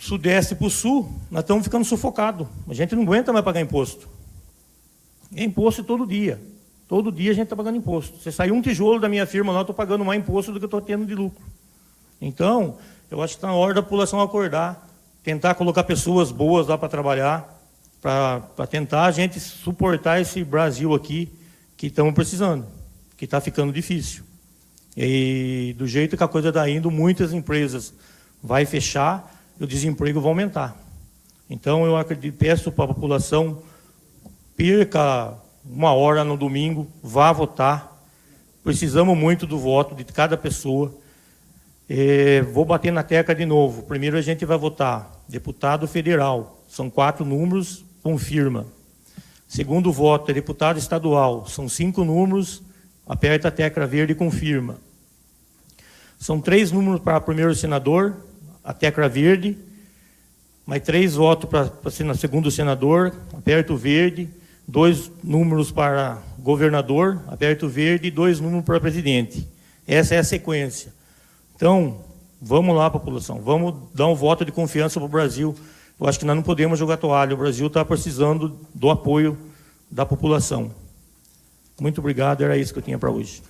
sudeste para o sul, nós estamos ficando sufocados. A gente não aguenta mais pagar imposto. É imposto todo dia. Todo dia a gente está pagando imposto. Se sair um tijolo da minha firma lá, eu estou pagando mais imposto do que eu estou tendo de lucro. Então, eu acho que está na hora da população acordar, tentar colocar pessoas boas lá para trabalhar, para tentar a gente suportar esse Brasil aqui que estamos precisando, que está ficando difícil. E do jeito que a coisa está indo, muitas empresas vai fechar e o desemprego vai aumentar. Então, eu acredito, peço para a população, perca 1 hora no domingo, vá votar. Precisamos muito do voto de cada pessoa. Vou bater na tecla de novo. Primeiro a gente vai votar deputado federal. São 4 números, confirma. Segundo voto é deputado estadual. São 5 números, aperta a tecla verde e confirma. São 3 números para primeiro senador, a tecla verde. Mais 3 votos para segundo senador, aperta o verde. 2 números para governador, aperta o verde. E 2 números para presidente. Essa é a sequência. Então, vamos lá, população. Vamos dar um voto de confiança para o Brasil. Eu acho que nós não podemos jogar toalha. O Brasil está precisando do apoio da população. Muito obrigado. Era isso que eu tinha para hoje.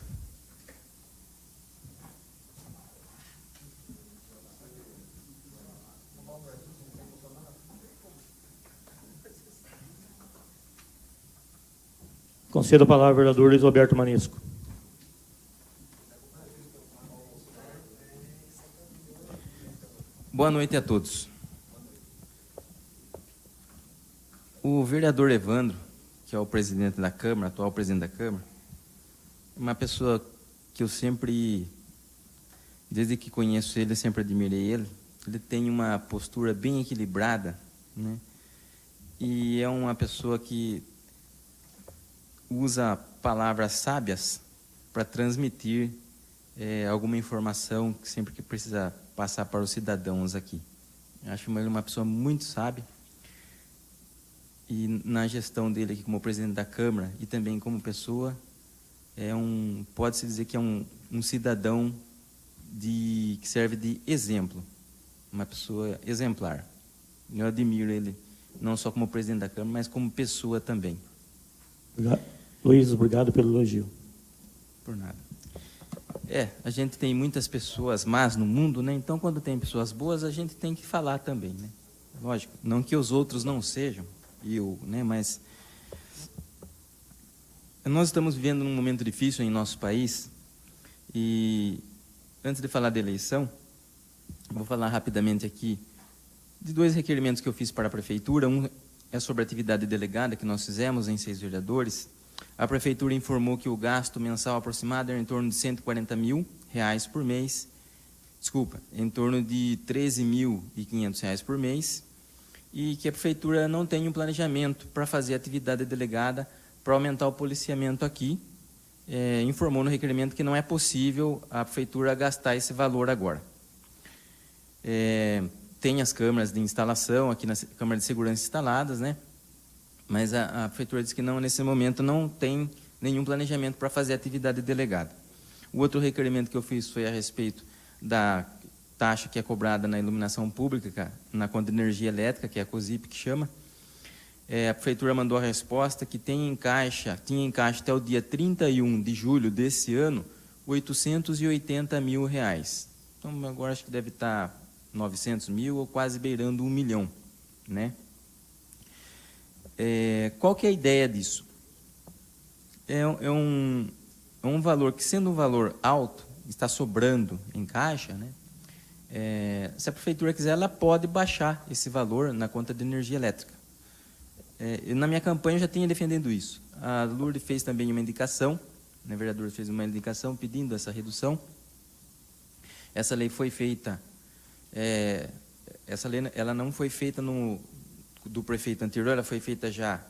Concedo a palavra ao vereador Luiz Roberto Manisco. Boa noite a todos. O vereador Evandro, que é o presidente da Câmara, atual presidente da Câmara, é uma pessoa que eu sempre, desde que conheço ele, sempre admirei ele. Ele tem uma postura bem equilibrada, né? E é uma pessoa que usa palavras sábias para transmitir alguma informação que sempre que precisa passar para os cidadãos aqui. Eu acho ele uma pessoa muito sábia e na gestão dele aqui como presidente da Câmara e também como pessoa, pode-se dizer que é um cidadão que serve de exemplo, uma pessoa exemplar. Eu admiro ele não só como presidente da Câmara, mas como pessoa também. Luiz, obrigado pelo elogio. Por nada. A gente tem muitas pessoas más no mundo, né? Então, quando tem pessoas boas, a gente tem que falar também, né? Lógico, não que os outros não sejam, né? Mas nós estamos vivendo um momento difícil em nosso país e, antes de falar da eleição, vou falar rapidamente aqui de 2 requerimentos que eu fiz para a Prefeitura. Um é sobre a atividade delegada que nós fizemos em 6 vereadores. A Prefeitura informou que o gasto mensal aproximado era em torno de R$140 mil por mês, em torno de R$13.500 por mês, e que a Prefeitura não tem um planejamento para fazer atividade delegada para aumentar o policiamento aqui. Informou no requerimento que não é possível a Prefeitura gastar esse valor agora. Tem as câmeras de instalação aqui na Câmara de Segurança instaladas, né? Mas a Prefeitura diz que não, nesse momento não tem nenhum planejamento para fazer atividade delegada. O outro requerimento que eu fiz foi a respeito da taxa que é cobrada na iluminação pública, na conta de energia elétrica, que é a COSIP que chama. A prefeitura mandou a resposta que tinha em caixa até o dia 31 de julho desse ano, R$ 880 mil. Então, agora acho que deve estar 900 mil ou quase beirando 1 milhão. Né? Qual que é a ideia disso? É um valor que, sendo um valor alto, está sobrando em caixa, né? Se a prefeitura quiser, ela pode baixar esse valor na conta de energia elétrica. Na minha campanha eu já tinha defendendo isso. A Lourdes fez também uma indicação, a vereadora fez uma indicação pedindo essa redução. Essa lei foi feita, essa lei ela não foi feita do prefeito anterior, ela foi feita já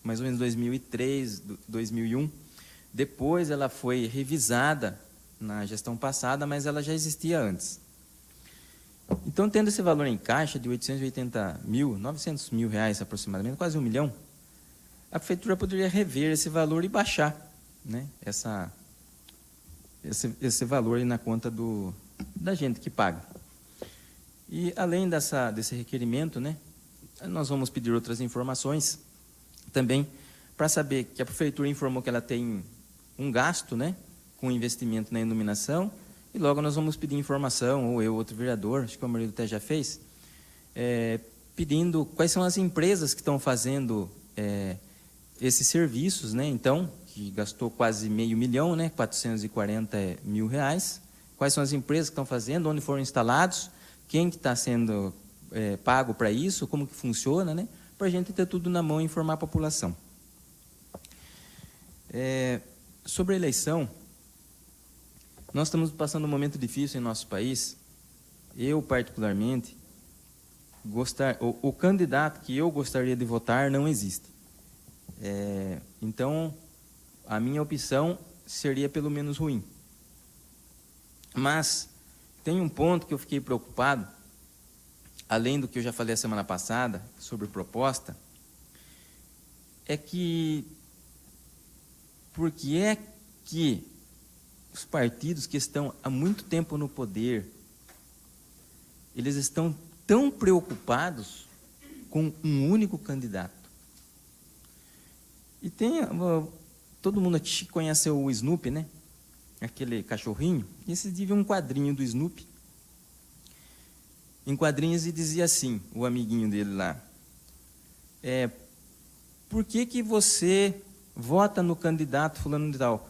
mais ou menos 2003, 2001. Depois ela foi revisada na gestão passada, mas ela já existia antes. Então, tendo esse valor em caixa de 880 mil, 900 mil reais aproximadamente, quase 1 milhão, a prefeitura poderia rever esse valor e baixar, né, esse valor aí na conta da gente que paga. E, além desse requerimento, né, nós vamos pedir outras informações também para saber que a prefeitura informou que ela tem um gasto, né, com investimento na iluminação. E logo nós vamos pedir informação, ou eu, outro vereador, acho que o marido até já fez, pedindo quais são as empresas que estão fazendo esses serviços, né? Então, que gastou quase R$500 mil, né? 440 mil reais. Quais são as empresas que estão fazendo, onde foram instalados, quem que está sendo pago para isso, como que funciona, né? Para a gente ter tudo na mão e informar a população. Sobre a eleição, nós estamos passando um momento difícil em nosso país. Eu, particularmente, o candidato que eu gostaria de votar não existe. Então, a minha opção seria pelo menos ruim. Mas tem um ponto que eu fiquei preocupado, além do que eu já falei a semana passada, sobre proposta, é que por que é que os partidos que estão há muito tempo no poder, eles estão tão preocupados com um único candidato? E todo mundo aqui conhece o Snoopy, né? Aquele cachorrinho. E esse dia um quadrinho do Snoopy. Em quadrinhos e dizia assim, o amiguinho dele lá: por que você vota no candidato fulano de tal?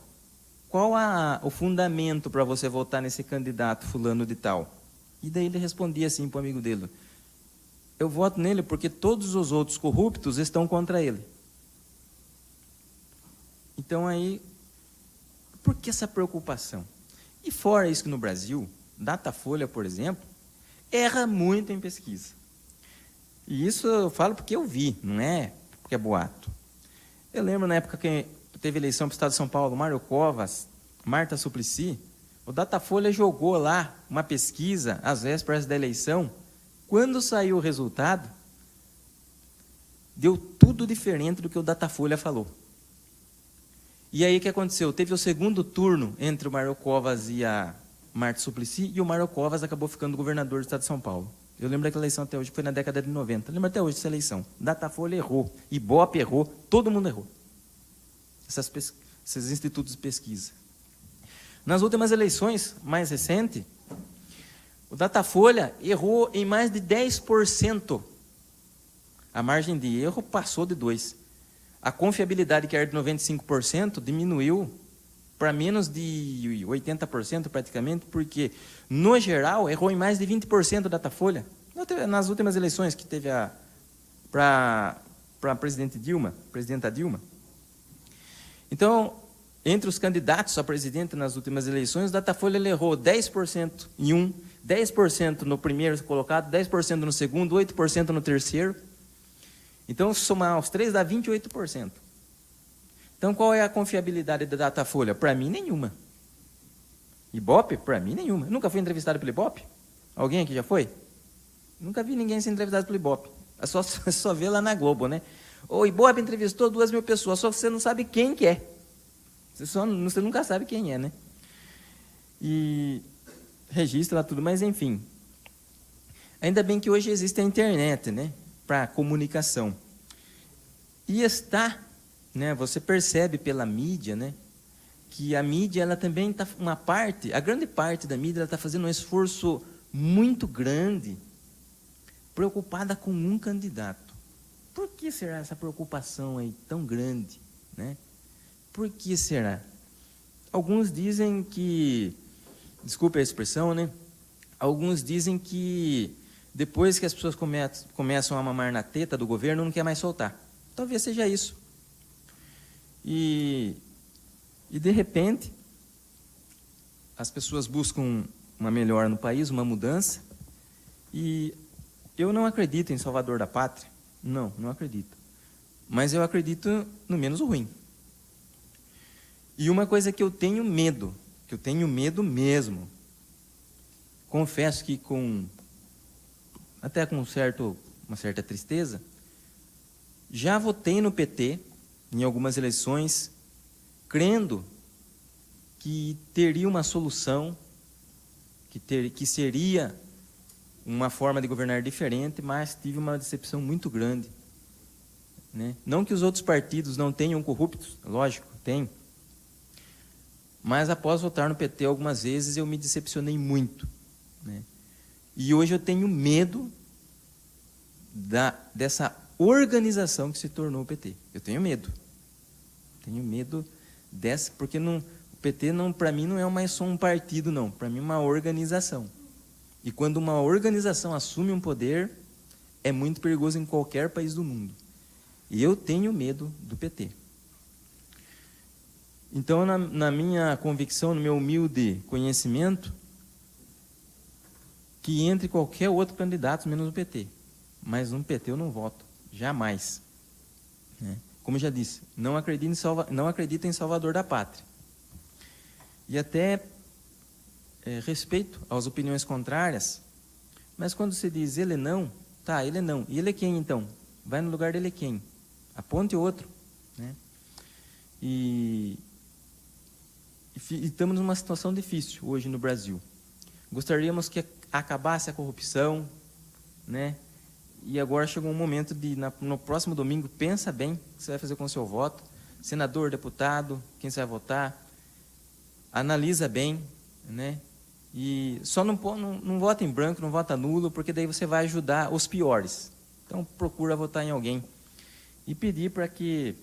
Qual o fundamento para você votar nesse candidato fulano de tal? E daí ele respondia assim para o amigo dele: eu voto nele porque todos os outros corruptos estão contra ele. Então aí, por que essa preocupação? E fora isso que no Brasil, Datafolha, por exemplo, erra muito em pesquisa. E isso eu falo porque eu vi, não é porque é boato. Eu lembro na época que teve eleição para o Estado de São Paulo, Mário Covas, Marta Suplicy, o Datafolha jogou lá uma pesquisa às vésperas da eleição. Quando saiu o resultado, deu tudo diferente do que o Datafolha falou. E aí o que aconteceu? Teve o segundo turno entre o Mário Covas e a Marta Suplicy, e o Mário Covas acabou ficando governador do Estado de São Paulo. Eu lembro daquela eleição até hoje, que foi na década de 90. Eu lembro até hoje dessa eleição. Datafolha errou, Ibope errou, todo mundo errou. Esses institutos de pesquisa. Nas últimas eleições, mais recente, o Datafolha errou em mais de 10%. A margem de erro passou de 2%. A confiabilidade, que era de 95%, diminuiu para menos de 80% praticamente, porque, no geral, errou em mais de 20% o Datafolha. Nas últimas eleições que teve para a presidenta Dilma. Então, entre os candidatos a presidente nas últimas eleições, o Datafolha errou 10% em um, 10% no primeiro colocado, 10% no segundo, 8% no terceiro. Então, se somar os três, dá 28%. Então, qual é a confiabilidade da Datafolha? Para mim, nenhuma. Ibope? Para mim, nenhuma. Eu nunca fui entrevistado pelo Ibope? Alguém aqui já foi? Nunca vi ninguém ser entrevistado pelo Ibope. É só ver lá na Globo, né? O Ibope entrevistou 2.000 pessoas, só você não sabe quem que é. Você nunca sabe quem é, né? E registra lá tudo, mas enfim. Ainda bem que hoje existe a internet, né? Para comunicação. E né? Você percebe pela mídia, né? Que a mídia, ela também está a grande parte da mídia, ela está fazendo um esforço muito grande, preocupada com um candidato. Por que será essa preocupação aí tão grande, né? Por que será? Alguns dizem que, desculpe a expressão, né? Alguns dizem que depois que as pessoas começam a mamar na teta do governo, não quer mais soltar. Talvez seja isso. E de repente, as pessoas buscam uma melhora no país, uma mudança, e eu não acredito em salvador da pátria. Não acredito. Mas eu acredito no menos ruim. E uma coisa que eu tenho medo mesmo, confesso que até com uma certa tristeza, já votei no PT em algumas eleições, crendo que teria uma solução, que seria uma forma de governar diferente, mas tive uma decepção muito grande, né? Não que os outros partidos não tenham corruptos, lógico, tem. Mas após votar no PT algumas vezes, eu me decepcionei muito, né? E hoje eu tenho medo dessa organização que se tornou o PT. Eu tenho medo. Tenho medo dessa, porque o PT, para mim, não é mais só um partido, não. Para mim, é uma organização. E quando uma organização assume um poder, é muito perigoso em qualquer país do mundo. E eu tenho medo do PT. Então, na minha convicção, no meu humilde conhecimento, que entre qualquer outro candidato, menos o PT. Mas no PT eu não voto, jamais. Né? Como já disse, não acredito em salvador da pátria. E até respeito às opiniões contrárias, mas quando se diz ele não, tá, ele não. E ele é quem, então? Vai no lugar dele é quem? Aponte outro. Né? E estamos numa situação difícil hoje no Brasil. Gostaríamos que acabasse a corrupção, né? E agora chegou um momento no próximo domingo, pensa bem o que você vai fazer com o seu voto. Senador, deputado, quem você vai votar, analisa bem, né? E só não vota em branco, não vota nulo, porque daí você vai ajudar os piores. Então procura votar em alguém. E pedir para que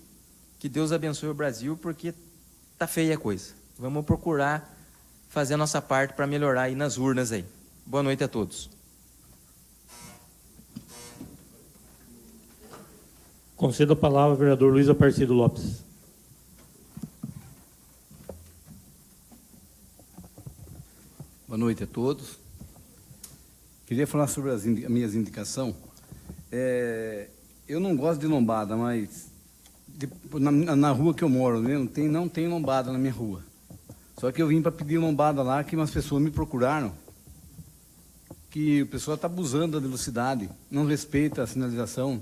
Deus abençoe o Brasil, porque tá feia a coisa. Vamos procurar fazer a nossa parte para melhorar aí nas urnas aí. Boa noite a todos. Concedo a palavra ao vereador Luiz Aparecido Lopes. Boa noite a todos. Queria falar sobre as minhas indicações. Eu não gosto de lombada, mas na rua que eu moro, né, não tem lombada na minha rua. Só que eu vim para pedir lombada lá, que umas pessoas me procuraram, que o pessoal está abusando da velocidade, não respeita a sinalização.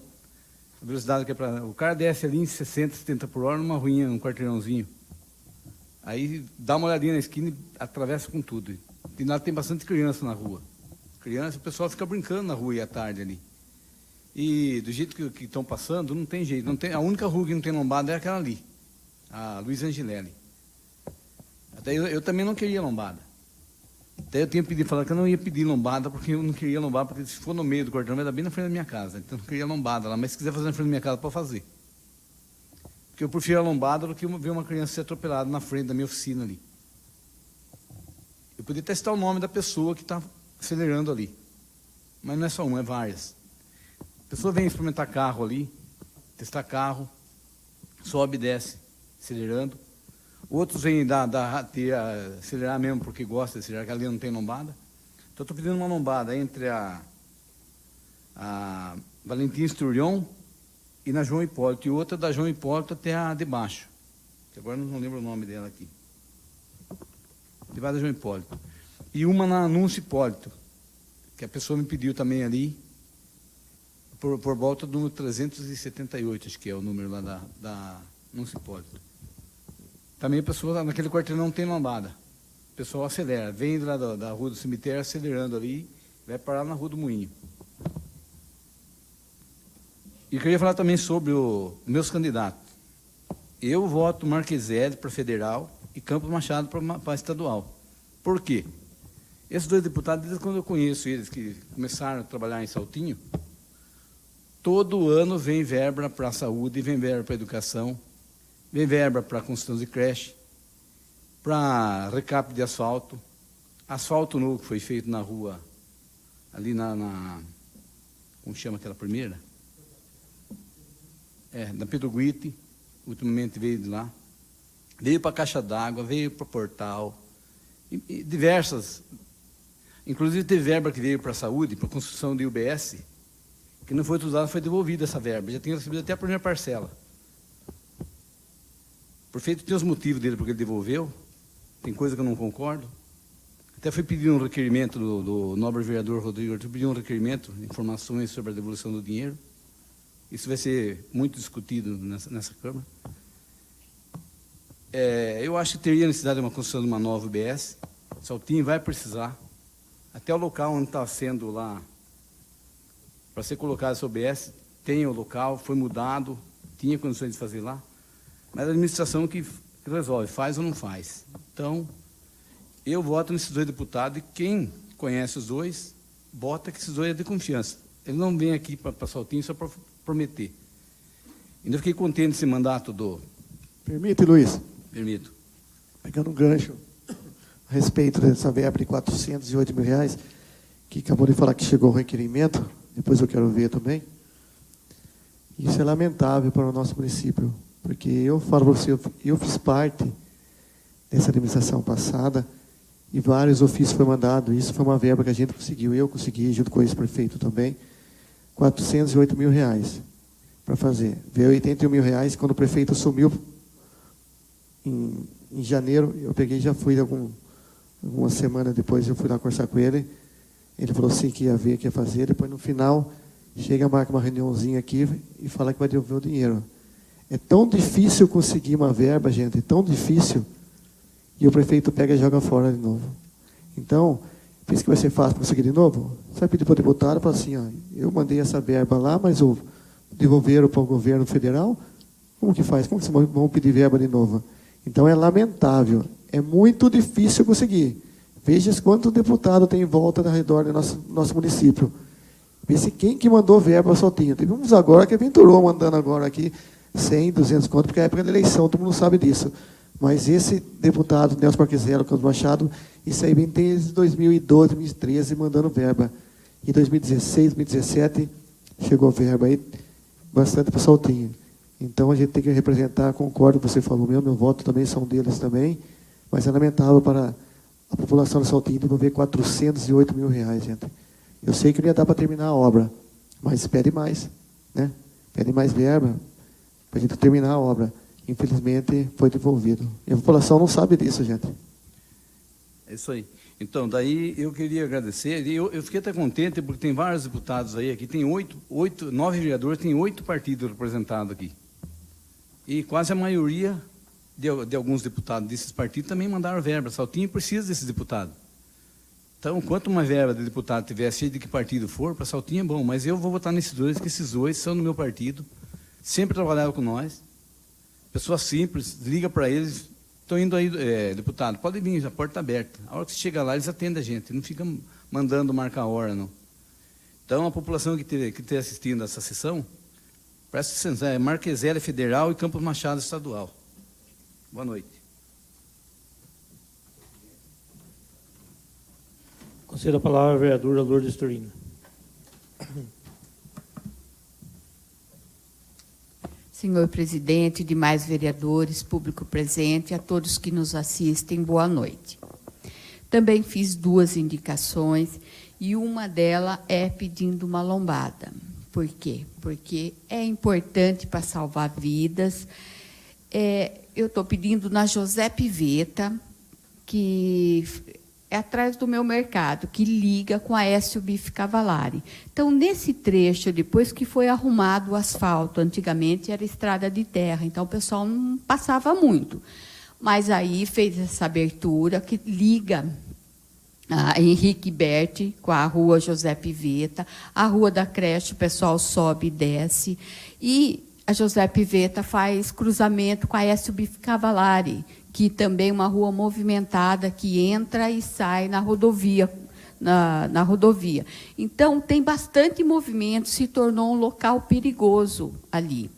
A velocidade que é para... O cara desce ali em 60, 70 por hora numa ruinha, num quarteirãozinho. Aí dá uma olhadinha na esquina e atravessa com tudo. E lá tem bastante criança na rua. Criança, o pessoal fica brincando na rua e à tarde ali. E do jeito que estão passando, não tem jeito. A única rua que não tem lombada é aquela ali, a Luiz Angelelli. Até eu também não queria lombada. Até eu tinha pedido, falar que eu não ia pedir lombada, porque eu não queria lombada, porque se for no meio do quarteirão, vai dar bem na frente da minha casa. Então eu não queria lombada lá, mas se quiser fazer na frente da minha casa, pode fazer. Porque eu prefiro a lombada do que ver uma criança ser atropelada na frente da minha oficina ali. Eu podia testar o nome da pessoa que está acelerando ali. Mas não é só uma, é várias. A pessoa vem experimentar carro ali, testar carro, sobe e desce, acelerando. Outros vêm acelerar mesmo porque gosta de acelerar, que ali não tem lombada. Então, estou pedindo uma lombada entre a Valentim Esturion e na João Hipólito, e outra da João Hipólito até a de baixo, que agora não lembro o nome dela aqui. Da João Hipólito. E uma na Anúncio Hipólito, que a pessoa me pediu também ali, por volta do número 378, acho que é o número lá da Anúncio Hipólito. Também a pessoa, naquele quarteirão não tem lombada. O pessoal acelera, vem lá da rua do cemitério acelerando ali, vai parar na rua do Moinho. E eu queria falar também sobre os meus candidatos. Eu voto Marqueselli para federal e Campos Machado para estadual. Por quê? Esses dois deputados, desde quando eu conheço eles, que começaram a trabalhar em Saltinho, todo ano vem verba para a saúde, vem verba para a educação, vem verba para a construção de creche, para recap de asfalto, asfalto novo que foi feito na rua, ali como chama aquela primeira? Na Pedro Guite, ultimamente veio de lá, veio para a Caixa d'Água, veio para o Portal, e diversas, inclusive teve verba que veio para a saúde, para a construção de UBS, que não foi usada, foi devolvida essa verba, já tinha recebido até a primeira parcela. O prefeito tem os motivos dele porque ele devolveu, tem coisa que eu não concordo. Até fui pedir um requerimento do nobre vereador Rodrigo Arthur, pedi um requerimento, informações sobre a devolução do dinheiro. Isso vai ser muito discutido nessa Câmara. Eu acho que teria necessidade de uma construção de uma nova UBS. Saltinho vai precisar. Até o local onde está sendo lá, para ser colocado essa UBS, tem o local, foi mudado, tinha condições de fazer lá. Mas a administração que resolve, faz ou não faz. Então, eu voto nesses dois deputados, e quem conhece os dois, vota que esses dois é de confiança. Ele não vem aqui para Saltinho só para prometer. Ainda fiquei contente desse mandato do... Permite, Luiz? Permito. Pegando um gancho a respeito dessa verba de R$408 mil, que acabou de falar que chegou o requerimento, depois eu quero ver também. Isso é lamentável para o nosso município, porque eu falo para você, eu fiz parte dessa administração passada e vários ofícios foram mandados. Isso foi uma verba que a gente conseguiu, eu consegui, junto com esse prefeito também, R$408 mil para fazer. Veio R$81 mil quando o prefeito assumiu em janeiro. Eu peguei, já fui algumas semanas depois, eu fui lá conversar com ele. Ele falou assim que ia ver, que ia fazer. Depois, no final, chega, marca uma reuniãozinha aqui e fala que vai devolver o dinheiro. É tão difícil conseguir uma verba, gente, é tão difícil, e o prefeito pega e joga fora de novo. Então, pensa que vai ser fácil conseguir de novo? Você vai pedir para o deputado, fala assim, eu mandei essa verba lá, mas devolveram para o governo federal? Como que faz? Como que vocês vão pedir verba de novo? Então, é lamentável, é muito difícil conseguir. Veja quantos deputados tem em volta ao redor do nosso município. Veja quem que mandou verba para Saltinho. Teve uns agora que aventurou mandando agora aqui 100, 200 contos, porque é época da eleição, todo mundo sabe disso. Mas esse deputado, Nelson Marqueselli, Campos Machado, isso aí vem desde 2012, 2013, mandando verba. Em 2016, 2017, chegou verba aí, bastante para Saltinho. Então, a gente tem que representar, concordo com o que você falou, meu voto também são deles também, mas é lamentável para a população de Saltinho devolver R$408 mil, gente. Eu sei que não ia dar para terminar a obra, mas pede mais, né? Pede mais verba para a gente terminar a obra. Infelizmente, foi devolvido. E a população não sabe disso, gente. É isso aí. Então, daí eu queria agradecer. Eu fiquei até contente, porque tem vários deputados aí. Aqui tem 9 vereadores, tem 8 partidos representados aqui. E quase a maioria de alguns deputados desses partidos também mandaram verba. Saltinho precisa desses deputados. Então, quanto mais verba de deputado tiver, seja de que partido for, para Saltinho é bom. Mas eu vou votar nesses dois, que esses dois são do meu partido, sempre trabalharam com nós. Pessoas simples, liga para eles, estão indo aí, deputado, pode vir, a porta está aberta. A hora que você chega lá, eles atendem a gente, não fica mandando marcar a hora, não. Então, a população que estiver assistindo essa sessão, presta atenção, é Marqueselli Federal e Campos Machado Estadual. Boa noite. Concedo a palavra à vereadora Lourdes Turino. Senhor presidente, demais vereadores, público presente, a todos que nos assistem, boa noite. Também fiz 2 indicações e uma delas é pedindo uma lombada. Por quê? Porque é importante para salvar vidas. Eu estou pedindo na José Piveta, que é atrás do meu mercado, que liga com a Écio Bife Cavalari. Então, nesse trecho, depois que foi arrumado o asfalto, antigamente era estrada de terra, então o pessoal não passava muito. mas aí fez essa abertura que liga a Henrique Berti com a rua José Pivetta, a rua da creche, o pessoal sobe e desce, e a José Pivetta faz cruzamento com a Écio Bife Cavallari, que também é uma rua movimentada, que entra e sai na rodovia. Na rodovia. Então, tem bastante movimento, se tornou um local perigoso ali.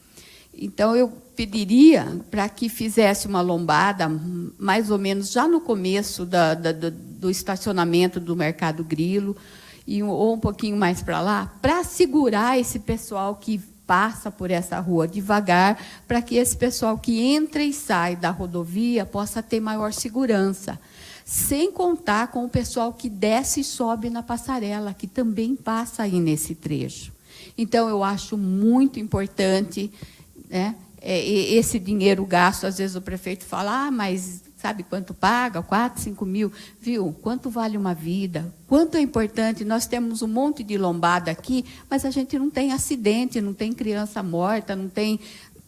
Então, eu pediria para que fizesse uma lombada, mais ou menos já no começo do estacionamento do Mercado Grilo, ou um pouquinho mais para lá, para segurar esse pessoal que passa por essa rua devagar, para que esse pessoal que entra e sai da rodovia possa ter maior segurança. Sem contar com o pessoal que desce e sobe na passarela, que também passa aí nesse trecho. Então, eu acho muito importante, né, esse dinheiro gasto. Às vezes o prefeito fala, mas sabe quanto paga? 4, 5 mil. Viu? Quanto vale uma vida? Quanto é importante? Nós temos um monte de lombada aqui, mas a gente não tem acidente, não tem criança morta, não tem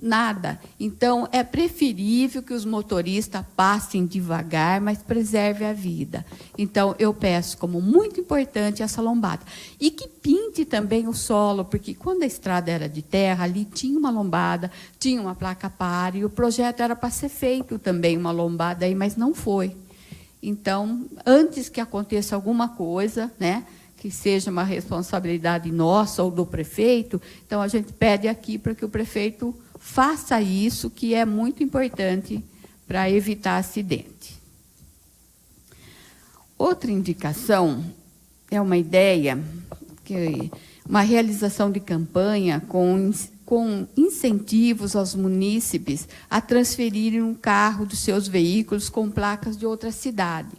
nada. Então, é preferível que os motoristas passem devagar, mas preserve a vida. Então, eu peço como muito importante essa lombada. E que pinte também o solo, porque quando a estrada era de terra, ali tinha uma lombada, tinha uma placa pare, e o projeto era para ser feito também uma lombada aí, mas não foi. Então, antes que aconteça alguma coisa, né, que seja uma responsabilidade nossa ou do prefeito, então a gente pede aqui para que o prefeito faça isso, que é muito importante para evitar acidente. Outra indicação é uma ideia, uma realização de campanha com incentivos aos munícipes a transferirem um carro dos seus veículos com placas de outra cidade.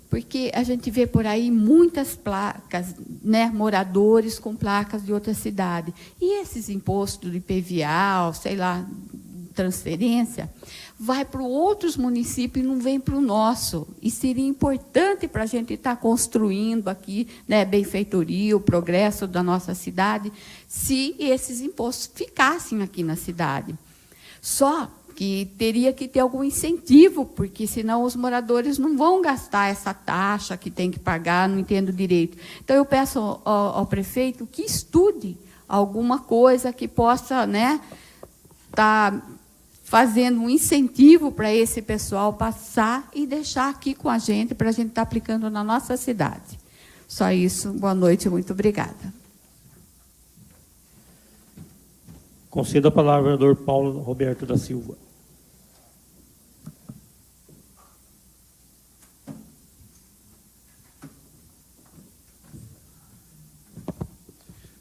Porque a gente vê por aí muitas placas, né, moradores com placas de outra cidade. E esses impostos de IPVA, sei lá, transferência, vai para outros municípios e não vem para o nosso. E seria importante para a gente estar construindo aqui, né, benfeitoria, o progresso da nossa cidade, se esses impostos ficassem aqui na cidade. Só que teria que ter algum incentivo, porque senão os moradores não vão gastar essa taxa que tem que pagar, não entendo direito. Então, eu peço ao prefeito que estude alguma coisa que possa, né, tá fazendo um incentivo para esse pessoal passar e deixar aqui com a gente, para a gente estar aplicando na nossa cidade. Só isso. Boa noite, muito obrigada. Concedo a palavra ao vereador Paulo Roberto da Silva.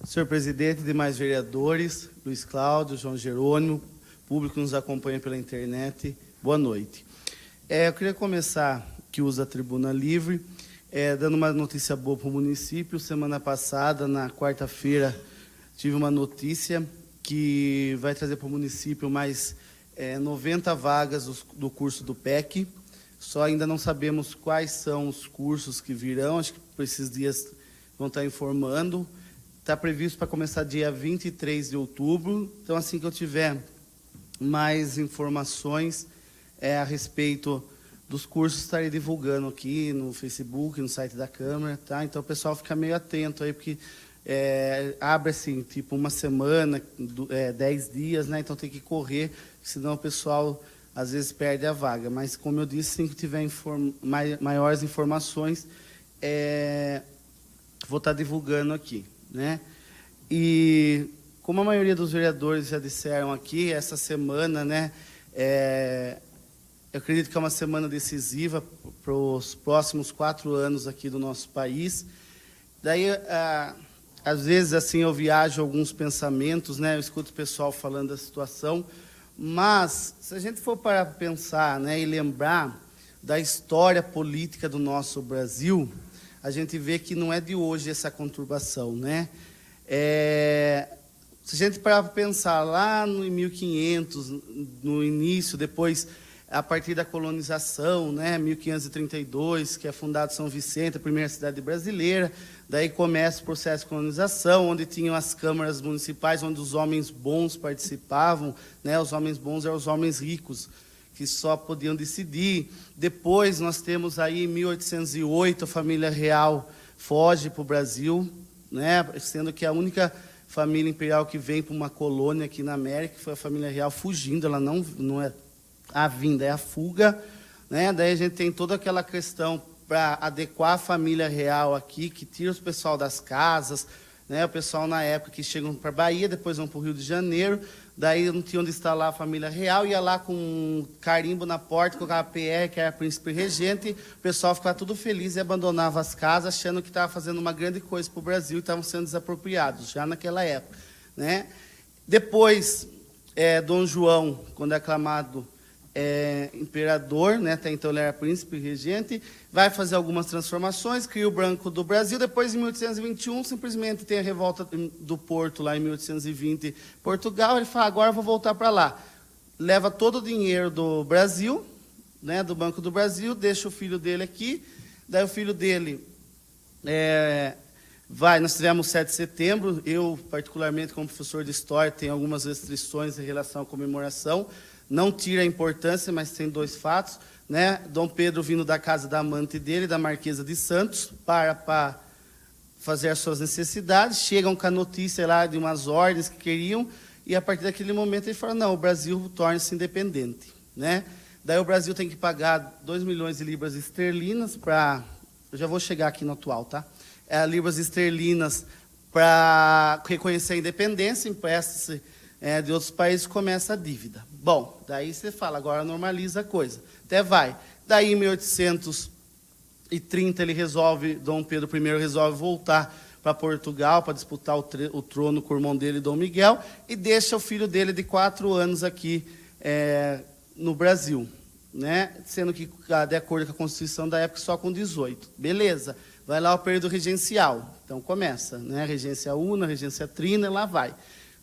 Senhor presidente, demais vereadores, Luiz Cláudio, João Jerônimo, público que nos acompanha pela internet, boa noite. Eu queria começar, que usa a tribuna livre, dando uma notícia boa para o município. Semana passada, na quarta-feira, tive uma notícia que vai trazer para o município mais 90 vagas do curso do PEC. Só ainda não sabemos quais são os cursos que virão, acho que por esses dias vão estar informando. Está previsto para começar dia 23 de outubro. Então, assim que eu tiver mais informações a respeito dos cursos, estarei divulgando aqui no Facebook, no site da Câmara. Tá? Então, o pessoal fica meio atento aí, porque abre assim, tipo uma semana, 10 dias, né? Então tem que correr, senão o pessoal às vezes perde a vaga. Mas, como eu disse, assim que tiver maiores informações, vou estar divulgando aqui, né? E como a maioria dos vereadores já disseram aqui, essa semana, né, eu acredito que é uma semana decisiva para os próximos 4 anos aqui do nosso país. Daí, às vezes, assim, eu viajo alguns pensamentos, né, eu escuto o pessoal falando da situação, mas, se a gente for parar para pensar, né, e lembrar da história política do nosso Brasil, a gente vê que não é de hoje essa conturbação, né? Se a gente parar para pensar lá no 1500, no início, depois, a partir da colonização, né, 1532, que é fundado São Vicente, a primeira cidade brasileira, daí começa o processo de colonização, onde tinham as câmaras municipais, onde os homens bons participavam, né, os homens bons eram os homens ricos, que só podiam decidir. Depois nós temos aí, em 1808, a família real foge para o Brasil, né, sendo que a única família imperial que vem para uma colônia aqui na América foi a família real fugindo, ela não é a vinda, é a fuga, né? Daí a gente tem toda aquela questão para adequar a família real aqui, que tira o pessoal das casas, né? O pessoal na época que chegam para a Bahia, depois vão para o Rio de Janeiro, daí não tinha onde instalar a família real, ia lá com um carimbo na porta, colocava PR, que era príncipe regente, o pessoal ficava tudo feliz e abandonava as casas, achando que estava fazendo uma grande coisa para o Brasil e estavam sendo desapropriados, já naquela época, né? Depois, Dom João, quando é aclamado imperador, né? Até então ele era príncipe regente, vai fazer algumas transformações, cria o Banco do Brasil, depois em 1821 simplesmente tem a revolta do Porto lá em 1820, Portugal, ele fala, agora eu vou voltar para lá, leva todo o dinheiro do Brasil, né, do Banco do Brasil, deixa o filho dele aqui, daí o filho dele nós tivemos 7 de setembro, eu particularmente como professor de História tenho algumas restrições em relação à comemoração, não tira a importância, mas tem 2 fatos, né? Dom Pedro vindo da casa da amante dele, da Marquesa de Santos, para fazer as suas necessidades, chegam com a notícia lá de umas ordens que queriam, e a partir daquele momento ele fala, não, o Brasil torna-se independente, né? Daí o Brasil tem que pagar 2 milhões de libras esterlinas para... Eu já vou chegar aqui no atual, tá? Libras esterlinas para reconhecer a independência, empresta-se de outros países, começa a dívida. Bom, daí você fala, agora normaliza a coisa. Até vai. Daí, em 1830, Dom Pedro I resolve voltar para Portugal, para disputar o trono com o irmão dele, Dom Miguel, e deixa o filho dele de 4 anos aqui no Brasil, né? Sendo que, de acordo com a Constituição da época, só com 18. Beleza. Vai lá o período regencial. Então, começa, né? Regência una, regência trina, lá vai.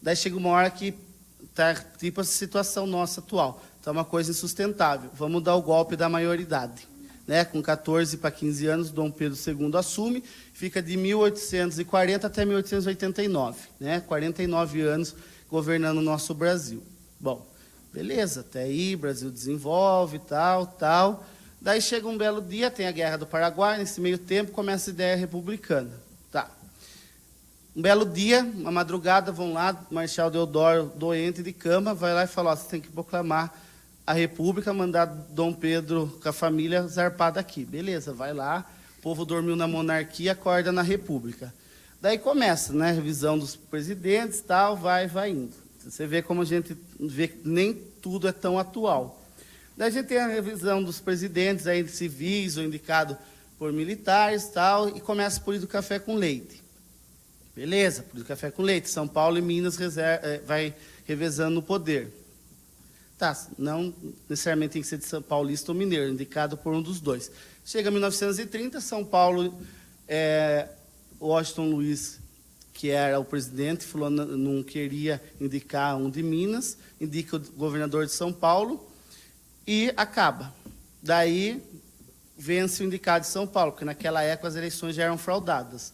Daí chega uma hora que está tipo a situação nossa atual. Está uma coisa insustentável. Vamos dar o golpe da maioridade. Né? Com 14 para 15 anos, Dom Pedro II assume, fica de 1840 até 1889. Né? 49 anos governando o nosso Brasil. Bom, beleza, até aí, Brasil desenvolve, tal. Daí chega um belo dia, tem a Guerra do Paraguai, nesse meio tempo começa a ideia republicana. Tá. Um belo dia, uma madrugada, vão lá, Marechal Deodoro, doente de cama, vai lá e fala, você tem que proclamar a República, mandar Dom Pedro com a família zarpar daqui. Beleza, vai lá, o povo dormiu na monarquia, acorda na República. Daí começa, né, revisão dos presidentes, tal, vai indo. Você vê como a gente vê que nem tudo é tão atual. Daí a gente tem a revisão dos presidentes aí civis ou indicado por militares, tal, e começa por ir do café com leite. Beleza, por ir do café com leite. São Paulo e Minas vai revezando no poder. Tá, não necessariamente tem que ser de São Paulista ou mineiro, indicado por um dos dois. Chega 1930, São Paulo, Washington Luiz, que era o presidente, falou não queria indicar um de Minas, indica o governador de São Paulo e acaba. Daí vence o indicado de São Paulo, porque naquela época as eleições já eram fraudadas.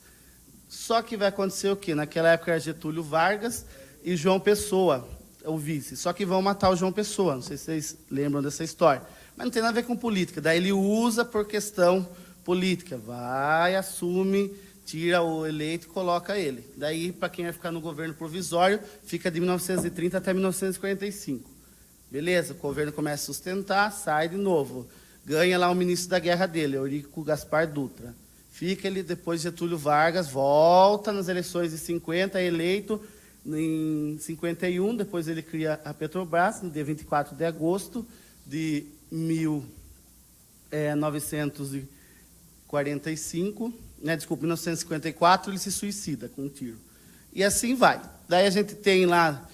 Só que vai acontecer o quê? Naquela época era Getúlio Vargas e João Pessoa, o vice. Só que vão matar o João Pessoa, não sei se vocês lembram dessa história. Mas não tem nada a ver com política. Daí ele usa por questão política. Vai, assume, tira o eleito e coloca ele. Daí, para quem vai ficar no governo provisório, fica de 1930 até 1945. Beleza, o governo começa a sustentar, sai de novo. Ganha lá o ministro da guerra dele, Eurico Gaspar Dutra. Fica ele, depois Getúlio Vargas, volta nas eleições de 50, eleito em 51, depois ele cria a Petrobras, no dia 24 de agosto de 1945, né, desculpa, 1954, ele se suicida com um tiro. E assim vai. Daí a gente tem lá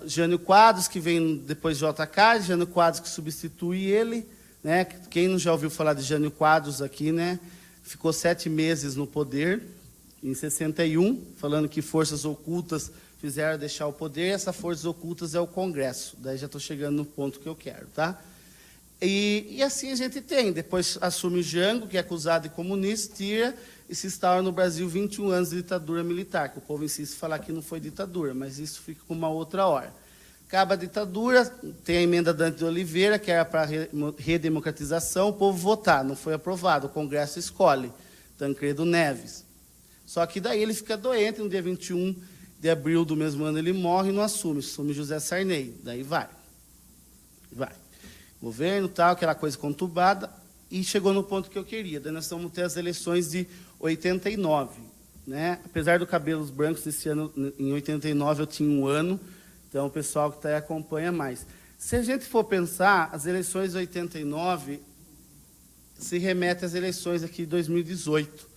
Jânio Quadros, que vem depois de JK, Jânio Quadros que substitui ele, né? Quem não já ouviu falar de Jânio Quadros aqui, né? Ficou 7 meses no poder, em 61, falando que forças ocultas fizeram deixar o poder, e essas forças ocultas é o Congresso. Daí já estou chegando no ponto que eu quero, tá? E assim a gente tem. Depois assume o Jango, que é acusado de comunista, tira e se instaura no Brasil 21 anos de ditadura militar, que o povo insiste em falar que não foi ditadura, mas isso fica com uma outra hora. Acaba a ditadura, tem a emenda Dante de Oliveira, que era para redemocratização, o povo votar, não foi aprovado, o Congresso escolhe Tancredo Neves. Só que daí ele fica doente, no dia 21 de abril do mesmo ano ele morre e não assume José Sarney, daí vai. Governo, tal, aquela coisa conturbada, e chegou no ponto que eu queria. Daí nós vamos ter as eleições de 89. Né? Apesar do cabelos brancos, esse ano, em 89, eu tinha 1 ano, então o pessoal que está aí acompanha mais. Se a gente for pensar, as eleições de 89 se remete às eleições aqui de 2018.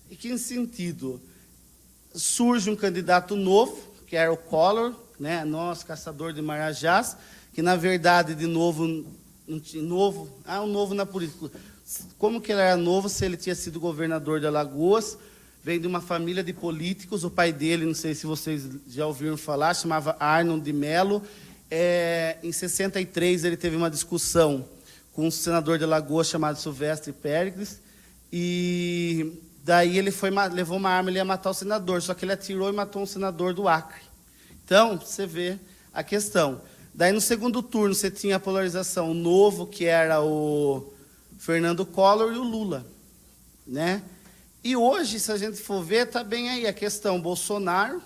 E que sentido? Surge um candidato novo, que era o Collor, né? Nosso caçador de Marajás, que, na verdade, de novo, um novo na política. Como que ele era novo se ele tinha sido governador de Alagoas? Vem de uma família de políticos, o pai dele, não sei se vocês já ouviram falar, chamava Arnold de Mello. Em 63, ele teve uma discussão com um senador de Alagoas chamado Silvestre Péricles, e daí ele levou uma arma, ele ia matar o senador, só que ele atirou e matou um senador do Acre. Então, você vê a questão. Daí, no segundo turno, você tinha a polarização novo, que era o Fernando Collor e o Lula. Né? E hoje, se a gente for ver, está bem aí a questão Bolsonaro,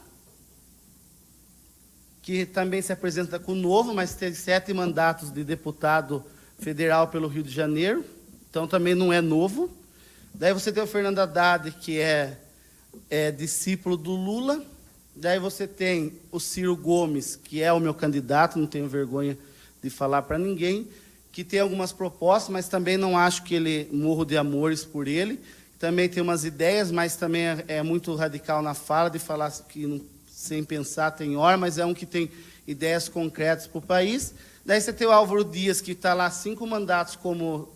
que também se apresenta com o novo, mas tem 7 mandatos de deputado federal pelo Rio de Janeiro, então também não é novo. Daí você tem o Fernando Haddad, que é discípulo do Lula. Daí você tem o Ciro Gomes, que é o meu candidato, não tenho vergonha de falar para ninguém, que tem algumas propostas, mas também não acho que ele morro de amores por ele. Também tem umas ideias, mas também é muito radical na fala, de falar que não, sem pensar tem hora, mas é um que tem ideias concretas para o país. Daí você tem o Álvaro Dias, que está lá 5 mandatos como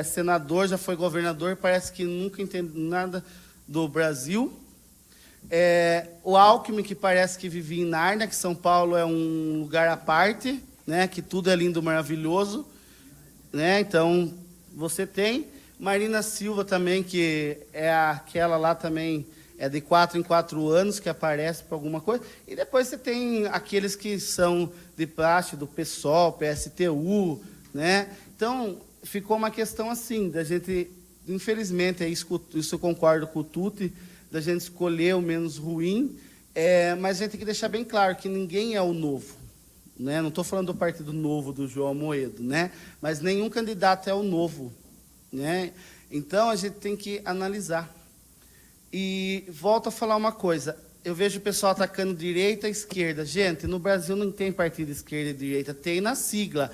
senador, já foi governador, parece que nunca entende nada do Brasil. O Alckmin, que parece que vivia em Nárnia, que São Paulo é um lugar à parte, né, que tudo é lindo, maravilhoso. Né? Então, você tem Marina Silva também, que é aquela lá também, é de 4 em 4 anos, que aparece para alguma coisa. E depois você tem aqueles que são de praxe, do PSOL, PSTU. Né? Então, ficou uma questão assim, da gente, infelizmente, isso eu concordo com o Tuti, da gente escolher o menos ruim, mas a gente tem que deixar bem claro que ninguém é o novo. Né? Não estou falando do Partido Novo do João Amoedo, né? Mas nenhum candidato é o novo. Né? Então, a gente tem que analisar. E volto a falar uma coisa. Eu vejo o pessoal atacando direita e esquerda. Gente, no Brasil não tem partido esquerda e direita, tem na sigla.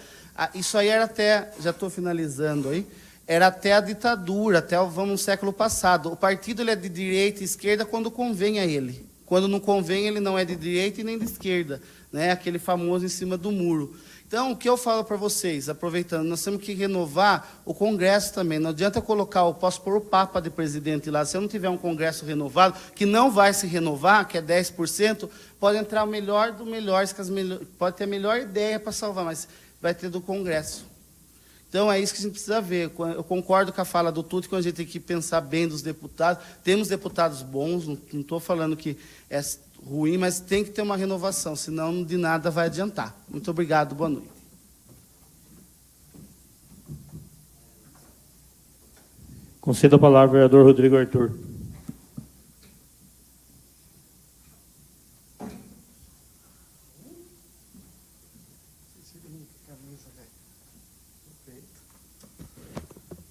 Isso aí era até, já estou finalizando aí, era até a ditadura, até no século passado. O partido ele é de direita e esquerda quando convém a ele. Quando não convém, ele não é de direita e nem de esquerda. Né? Aquele famoso em cima do muro. Então, o que eu falo para vocês, aproveitando, nós temos que renovar o Congresso também. Não adianta colocar, eu posso pôr o Papa de presidente lá. Se eu não tiver um Congresso renovado, que não vai se renovar, que é 10%, pode entrar o melhor do melhor, pode ter a melhor ideia para salvar, mas vai ter do Congresso. Então, é isso que a gente precisa ver. Eu concordo com a fala do Tuti, que a gente tem que pensar bem dos deputados. Temos deputados bons, não estou falando que é ruim, mas tem que ter uma renovação, senão de nada vai adiantar. Muito obrigado, boa noite. Concedo a palavra ao vereador Rodrigo Arthur.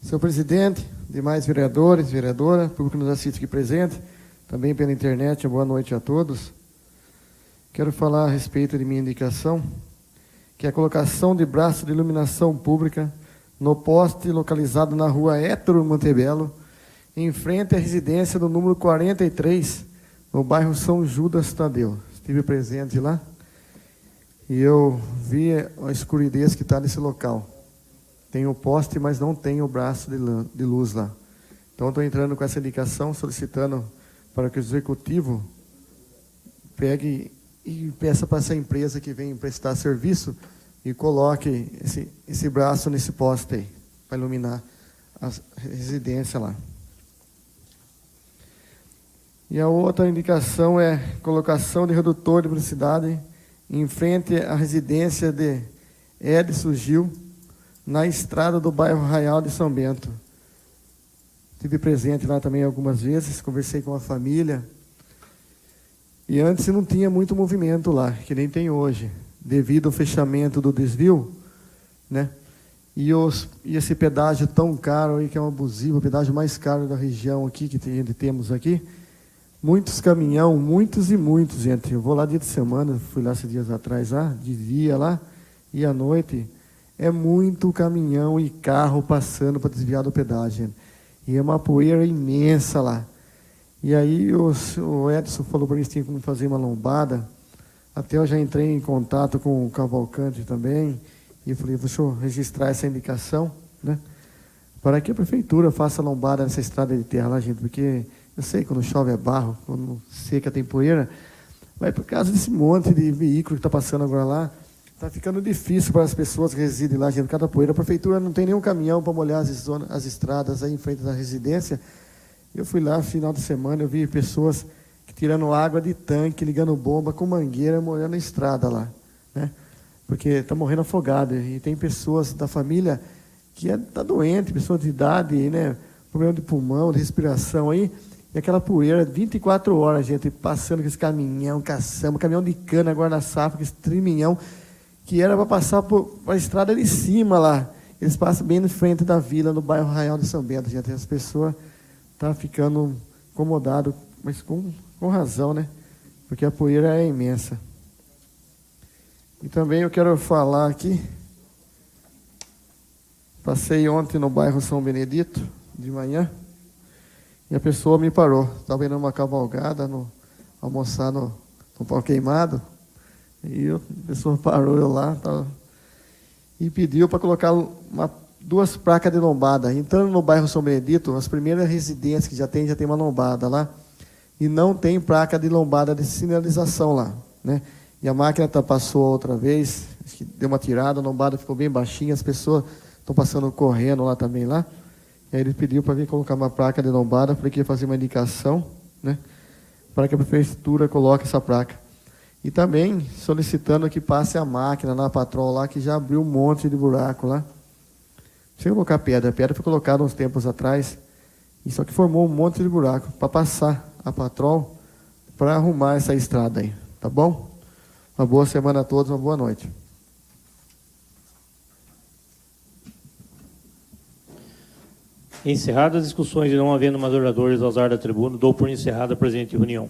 Senhor presidente, demais vereadores, vereadora, público que nos assiste aqui presente, também pela internet, boa noite a todos. Quero falar a respeito de minha indicação, que é a colocação de braço de iluminação pública no poste localizado na rua Hétero Montebello, em frente à residência do número 43, no bairro São Judas Tadeu. Estive presente lá e eu vi a escuridez que está nesse local. Tem o poste, mas não tem o braço de luz lá. Então, estou entrando com essa indicação, solicitando para que o executivo pegue e peça para essa empresa que vem prestar serviço e coloque esse braço nesse poste aí, para iluminar a residência lá. E a outra indicação é colocação de redutor de velocidade em frente à residência de Edson Gil, na estrada do bairro Arraial de São Bento. Estive presente lá também algumas vezes, conversei com a família. E antes não tinha muito movimento lá, que nem tem hoje, devido ao fechamento do desvio, né? E esse pedágio tão caro aí, que é um abusivo, o pedágio mais caro da região aqui, que temos aqui. Muitos caminhão, muitos, gente. Eu vou lá dia de semana, fui lá esses dias atrás, lá, de dia lá, e à noite. É muito caminhão e carro passando para desviar do pedágio. E é uma poeira imensa lá. E aí o Edson falou para mim que tinha como fazer uma lombada. Até eu já entrei em contato com o Cavalcante também. E eu falei, deixa eu registrar essa indicação, né? Para que a prefeitura faça lombada nessa estrada de terra lá, gente. Porque eu sei que quando chove é barro, quando seca tem poeira. Vai por causa desse monte de veículo que está passando agora lá. Está ficando difícil para as pessoas que residem lá, gente, cada poeira. A prefeitura não tem nenhum caminhão para molhar as estradas aí em frente da residência. Eu fui lá no final de semana, eu vi pessoas tirando água de tanque, ligando bomba com mangueira, molhando a estrada lá, né? Porque está morrendo afogado. E tem pessoas da família que está doente, pessoas de idade, né? Problema de pulmão, de respiração aí. E aquela poeira, 24 horas, gente, passando com esse caminhão, caçamba, caminhão de cana agora na safra, com esse triminhão, que era para passar por a estrada de cima lá. Eles passam bem na frente da vila, no bairro Arraial de São Bento, gente. As pessoas estão ficando incomodadas, mas com razão, né? Porque a poeira é imensa. E também eu quero falar aqui, passei ontem no bairro São Benedito, de manhã, e a pessoa me parou. Estava indo numa cavalgada, almoçar no pau queimado, e a pessoa parou eu lá, e pediu para colocar duas placas de lombada. Entrando no bairro São Benedito, as primeiras residências que já tem uma lombada lá, e não tem placa de lombada de sinalização lá, né? E a máquina passou outra vez, acho que deu uma tirada, a lombada ficou bem baixinha, as pessoas estão passando correndo lá também lá. E aí ele pediu para vir colocar uma placa de lombada, porque ia fazer uma indicação, né, para que a prefeitura coloque essa placa. E também solicitando que passe a máquina na Patrol lá, que já abriu um monte de buraco lá. Sem colocar pedra. A pedra foi colocada uns tempos atrás, e só que formou um monte de buraco para passar a Patrol para arrumar essa estrada aí. Tá bom? Uma boa semana a todos, uma boa noite. Encerradas as discussões e não havendo mais oradores a usar da tribuna, dou por encerrada a presente reunião.